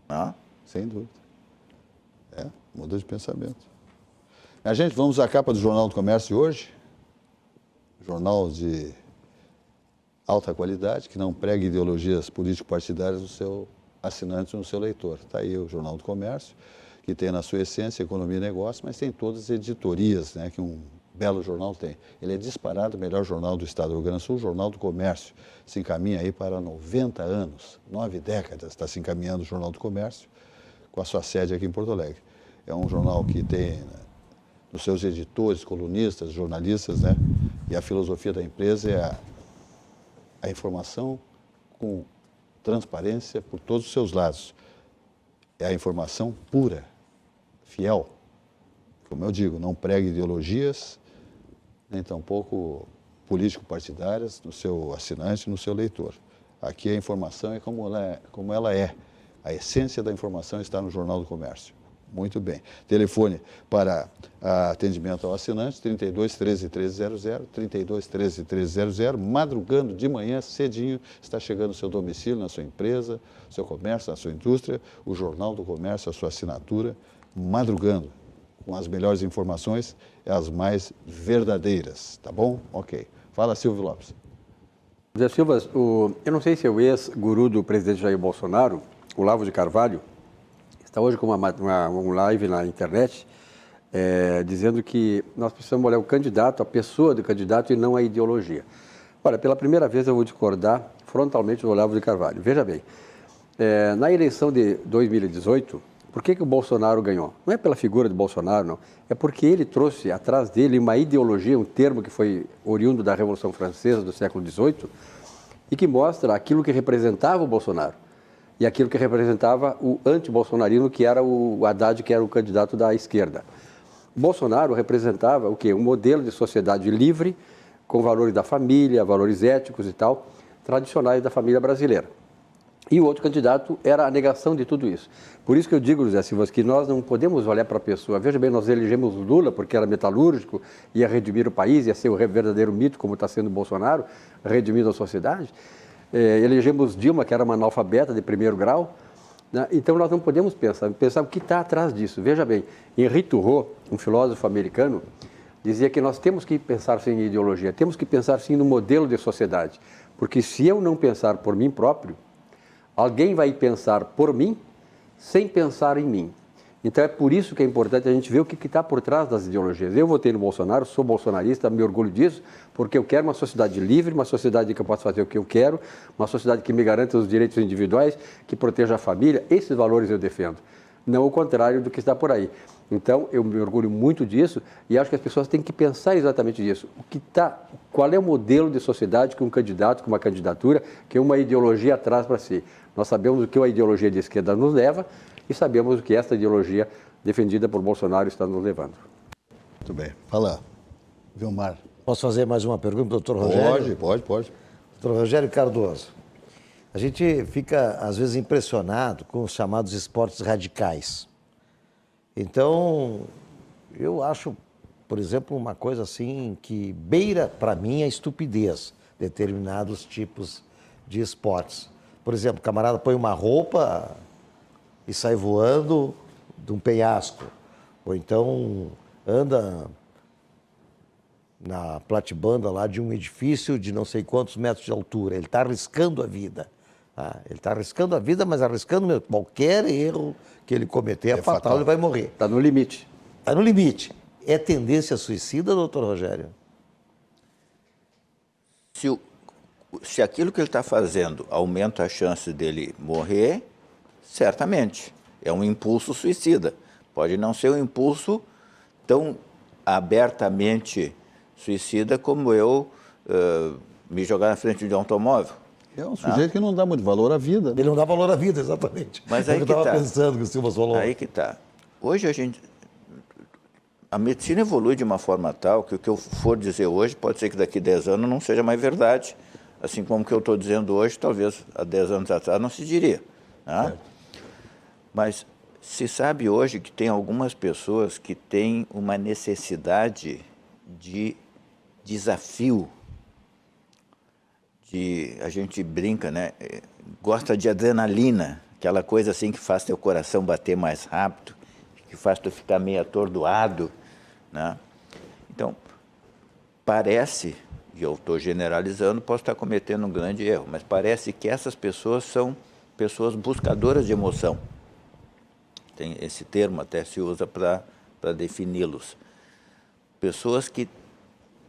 Né? Sem dúvida. Muda de pensamento. A gente, vamos à capa do Jornal do Comércio de hoje. Jornal de alta qualidade, que não prega ideologias político-partidárias no seu assinante, no seu leitor. Está aí o Jornal do Comércio, que tem na sua essência economia e negócio, mas tem todas as editorias, né, que um belo jornal tem. Ele é disparado o melhor jornal do estado do Rio Grande do Sul, o Jornal do Comércio. Se encaminha aí para 90 anos, 9 décadas está se encaminhando o Jornal do Comércio, com a sua sede aqui em Porto Alegre. É um jornal que tem nos seus editores, colunistas, jornalistas, né, e a filosofia da empresa é a informação com transparência por todos os seus lados. É a informação pura, fiel. Como eu digo, não prega ideologias, nem tampouco político-partidárias no seu assinante, no seu leitor. Aqui a informação é como ela é. A essência da informação está no Jornal do Comércio. Muito bem. Telefone para atendimento ao assinante, 32 13 1300, 32 13 1300, madrugando de manhã, cedinho, está chegando no seu domicílio, na sua empresa, no seu comércio, na sua indústria, o Jornal do Comércio, a sua assinatura, madrugando, com as melhores informações, as mais verdadeiras, tá bom? Ok. Fala, Silvio Lopes. José Silva, eu não sei se é o ex-guru do presidente Jair Bolsonaro, o Olavo de Carvalho, está hoje com uma live na internet, dizendo que nós precisamos olhar o candidato, a pessoa do candidato e não a ideologia. Olha, pela primeira vez eu vou discordar frontalmente do Olavo de Carvalho. Veja bem, na eleição de 2018, por que o Bolsonaro ganhou? Não é pela figura de Bolsonaro, não. É porque ele trouxe atrás dele uma ideologia, um termo que foi oriundo da Revolução Francesa do século XVIII e que mostra aquilo que representava o Bolsonaro e aquilo que representava o anti-bolsonarismo, que era o Haddad, que era o candidato da esquerda. Bolsonaro representava o quê? Um modelo de sociedade livre, com valores da família, valores éticos e tal, tradicionais da família brasileira. E o outro candidato era a negação de tudo isso. Por isso que eu digo, José Silva, que nós não podemos olhar para a pessoa. Veja bem, nós elegemos Lula porque era metalúrgico, ia redimir o país, ia ser o verdadeiro mito, como está sendo o Bolsonaro, redimindo a sociedade. Elegemos Dilma, que era uma analfabeta de primeiro grau. Né? Então, nós não podemos pensar o que está atrás disso. Veja bem, Henri Thoreau, um filósofo americano, dizia que nós temos que pensar sim em ideologia, temos que pensar sim no modelo de sociedade. Porque se eu não pensar por mim próprio, alguém vai pensar por mim sem pensar em mim. Então é por isso que é importante a gente ver o que está por trás das ideologias. Eu votei no Bolsonaro, sou bolsonarista, me orgulho disso, porque eu quero uma sociedade livre, uma sociedade que eu possa fazer o que eu quero, uma sociedade que me garanta os direitos individuais, que proteja a família. Esses valores eu defendo, não o contrário do que está por aí. Então, eu me orgulho muito disso e acho que as pessoas têm que pensar exatamente nisso. Qual é o modelo de sociedade que um candidato, que uma candidatura, que uma ideologia traz para si? Nós sabemos o que a ideologia de esquerda nos leva e sabemos o que essa ideologia defendida por Bolsonaro está nos levando. Muito bem. Fala, Vilmar. Posso fazer mais uma pergunta, doutor Rogério? Pode. Doutor Rogério Cardoso, a gente fica, às vezes, impressionado com os chamados esportes radicais. Então, eu acho, por exemplo, uma coisa assim que beira, para mim, a estupidez, determinados tipos de esportes. Por exemplo, o camarada põe uma roupa e sai voando de um penhasco. Ou então anda na platibanda lá de um edifício de não sei quantos metros de altura. Ele está arriscando a vida. Tá? Ele está arriscando a vida, mas arriscando mesmo. Qualquer erro que ele cometer é fatal, ele vai morrer. Está no limite. Está no limite. É tendência suicida, doutor Rogério? Se aquilo que ele está fazendo aumenta a chance dele morrer, certamente. É um impulso suicida. Pode não ser um impulso tão abertamente suicida como eu me jogar na frente de um automóvel. É um sujeito que não dá muito valor à vida. Né? Ele não dá valor à vida, exatamente. Mas aí eu estava pensando que o Silva falou. Aí que está. Hoje a medicina evolui de uma forma tal que o que eu for dizer hoje pode ser que daqui a 10 anos não seja mais verdade. Assim como o que eu estou dizendo hoje, talvez há 10 anos atrás não se diria. Né? Mas se sabe hoje que tem algumas pessoas que têm uma necessidade de desafio, a gente brinca, né? Gosta de adrenalina, aquela coisa assim que faz teu coração bater mais rápido, que faz tu ficar meio atordoado, né? Então, parece, e eu estou generalizando, posso estar cometendo um grande erro, mas parece que essas pessoas são pessoas buscadoras de emoção. Tem esse termo, até se usa para defini-los. Pessoas que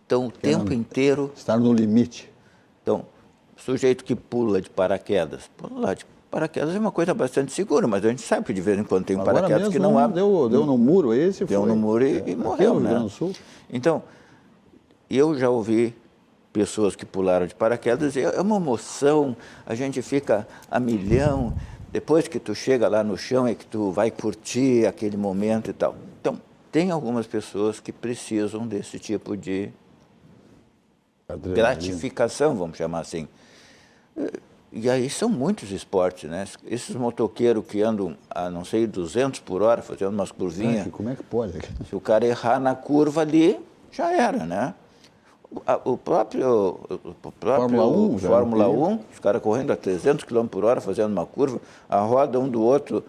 estão o tempo inteiro... Estar no limite. Então, sujeito que pula de paraquedas. Pular de paraquedas é uma coisa bastante segura, mas a gente sabe que de vez em quando tem um paraquedas que não abre. Deu no muro esse? Deu no muro e morreu, né? Então, eu já ouvi pessoas que pularam de paraquedas e é uma emoção, a gente fica a milhão, depois que tu chega lá no chão é que tu vai curtir aquele momento e tal. Então, tem algumas pessoas que precisam desse tipo de gratificação, vamos chamar assim. E aí são muitos esportes, né? Esses motoqueiros que andam a, não sei, 200 por hora, fazendo umas curvinhas. Como é que pode? Se o cara errar na curva ali, já era, né? O próprio Fórmula 1, os caras correndo a 300 km por hora, fazendo uma curva, a roda um do outro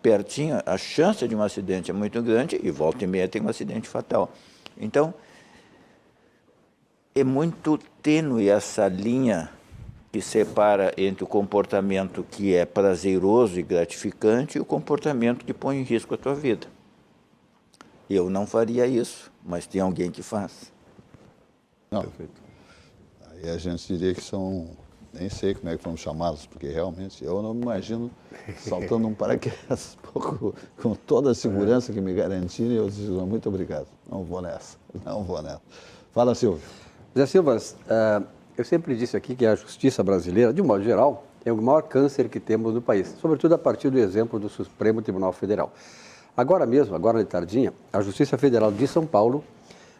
pertinho, a chance de um acidente é muito grande e volta e meia tem um acidente fatal. Então, é muito tênue essa linha que separa entre o comportamento que é prazeroso e gratificante e o comportamento que põe em risco a tua vida. Eu não faria isso, mas tem alguém que faz. Não. Perfeito. Aí a gente diria que são, nem sei como é que vamos chamá-los, porque realmente eu não me imagino saltando um paraquedas com toda a segurança que me garantirem. Eu digo, muito obrigado, não vou nessa. Fala, Silvio. Zé Silva, eu sempre disse aqui que a justiça brasileira, de um modo geral, é o maior câncer que temos no país, sobretudo a partir do exemplo do Supremo Tribunal Federal. Agora mesmo, agora de tardinha, a Justiça Federal de São Paulo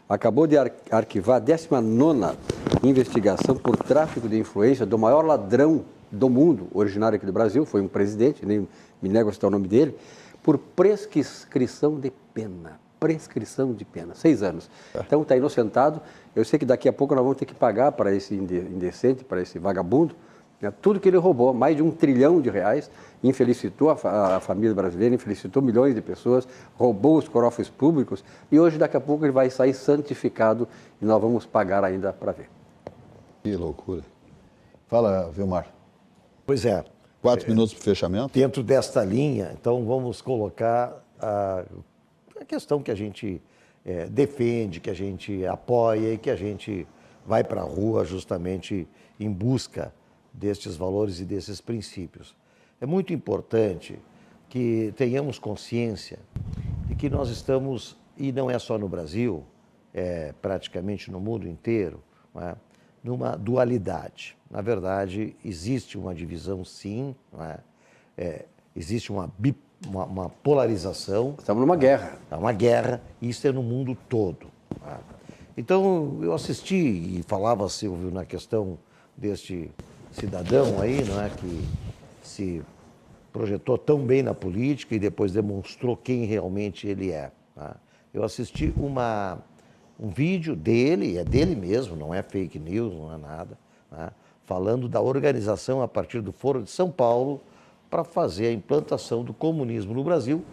acabou de arquivar a 19ª investigação por tráfico de influência do maior ladrão do mundo, originário aqui do Brasil, foi um presidente, nem me nego a citar o nome dele, por prescrição de pena. Prescrição de pena, 6 anos. Então está inocentado. Eu sei que daqui a pouco nós vamos ter que pagar para esse indecente, para esse vagabundo, né, tudo que ele roubou, mais de R$1 trilhão, infelicitou a família brasileira, infelicitou milhões de pessoas, roubou os cofres públicos e hoje, daqui a pouco, ele vai sair santificado e nós vamos pagar ainda para ver. Que loucura. Fala, Vilmar. Pois é. 4 minutos para o fechamento. Dentro desta linha, então vamos colocar a questão que a gente defende, que a gente apoia e que a gente vai para a rua justamente em busca destes valores e desses princípios. É muito importante que tenhamos consciência de que nós estamos, e não é só no Brasil, praticamente no mundo inteiro, não é, numa dualidade. Na verdade, existe uma divisão, sim, não é? Existe uma polarização. Estamos numa guerra. É uma guerra, e isso é no mundo todo. Não é? Então, eu assisti e falava, Silvio, na questão deste cidadão aí, não é, que se projetou tão bem na política e depois demonstrou quem realmente ele é. Tá? Eu assisti um vídeo dele, é dele mesmo, não é fake news, não é nada, tá? Falando da organização a partir do Foro de São Paulo para fazer a implantação do comunismo no Brasil,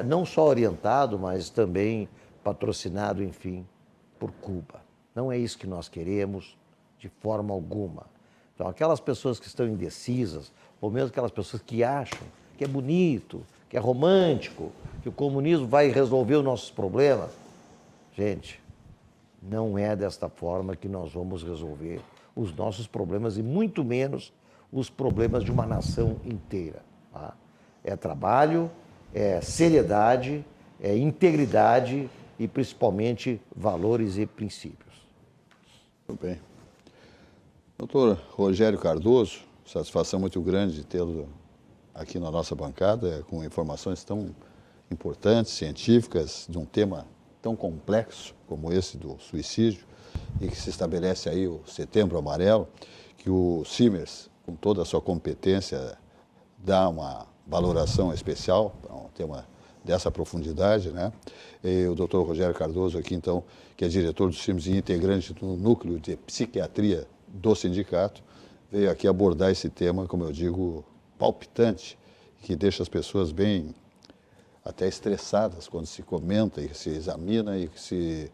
não só orientado, mas também patrocinado, enfim, por Cuba. Não é isso que nós queremos de forma alguma. Então, aquelas pessoas que estão indecisas, ou mesmo aquelas pessoas que acham que é bonito, que é romântico, que o comunismo vai resolver os nossos problemas, gente, não é desta forma que nós vamos resolver os nossos problemas e muito menos os problemas de uma nação inteira. Tá? É trabalho, é seriedade, é integridade e principalmente valores e princípios. Muito bem. Doutor Rogério Cardoso, satisfação muito grande de tê-lo aqui na nossa bancada, com informações tão importantes, científicas, de um tema tão complexo como esse do suicídio, e que se estabelece aí o Setembro Amarelo, que o Simers, com toda a sua competência, dá uma valoração especial para um tema dessa profundidade, né? E o doutor Rogério Cardoso aqui, então, que é diretor do Simers e integrante do Núcleo de Psiquiatria do sindicato, veio aqui abordar esse tema, como eu digo, palpitante, que deixa as pessoas bem até estressadas quando se comenta e se examina e se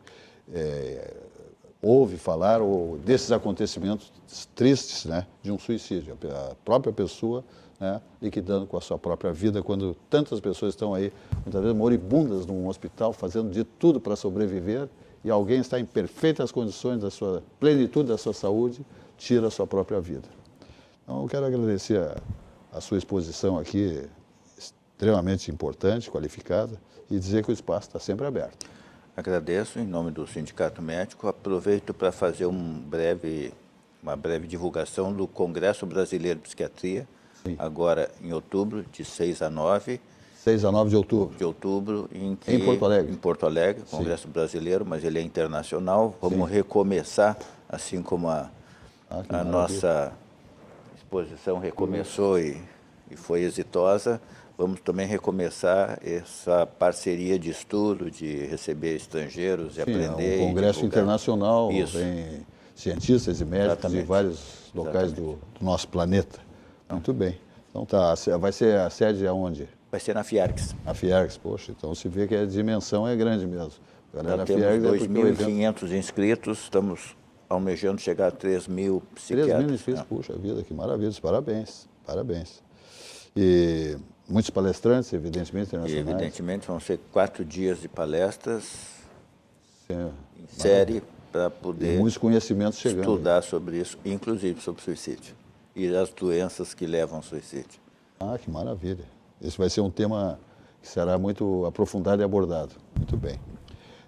ouve falar desses acontecimentos tristes, né, de um suicídio. A própria pessoa, né, liquidando com a sua própria vida, quando tantas pessoas estão aí, muitas vezes moribundas num hospital, fazendo de tudo para sobreviver, e alguém está em perfeitas condições da sua plenitude da sua saúde, tira a sua própria vida. Então, eu quero agradecer a sua exposição aqui, extremamente importante, qualificada, e dizer que o espaço está sempre aberto. Agradeço em nome do Sindicato Médico. Aproveito para fazer uma breve divulgação do Congresso Brasileiro de Psiquiatria, sim, agora em outubro, de 6 a 9. 6 a 9 de outubro. De outubro. Em Porto Alegre. Em Porto Alegre, Congresso, sim, Brasileiro, mas ele é internacional. Vamos, sim, recomeçar, assim como a nossa exposição recomeçou e foi exitosa. Vamos também recomeçar essa parceria de estudo, de receber estrangeiros e aprender. É um congresso internacional, isso, tem cientistas e médicos, exatamente, de vários locais do nosso planeta. Muito bem. Então vai ser a sede aonde? Vai ser na Fiergs. Na Fiergs, poxa, então se vê que a dimensão é grande mesmo. Já temos 2.500 inscritos, estamos almejando chegar a 3.000 psiquiatras. 3.000 inscritos, puxa vida, que maravilha, parabéns, parabéns. E muitos palestrantes, evidentemente, internacionais. E, evidentemente, vão ser 4 dias de palestras, sim, em série, para poder muitos conhecimentos chegando, estudar sobre isso, inclusive sobre suicídio e as doenças que levam ao suicídio. Ah, que maravilha. Esse vai ser um tema que será muito aprofundado e abordado. Muito bem.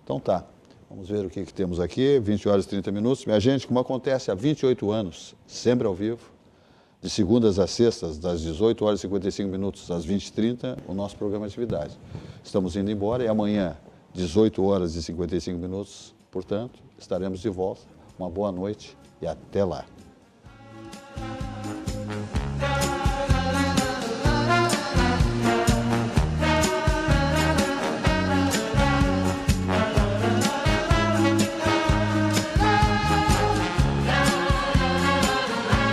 Então tá, vamos ver o que temos aqui, 20 horas e 30 minutos. Minha gente, como acontece há 28 anos, sempre ao vivo, de segundas a sextas, das 18 horas e 55 minutos às 20h30, o nosso programa de atividade. Estamos indo embora e amanhã, 18 horas e 55 minutos, portanto, estaremos de volta. Uma boa noite e até lá.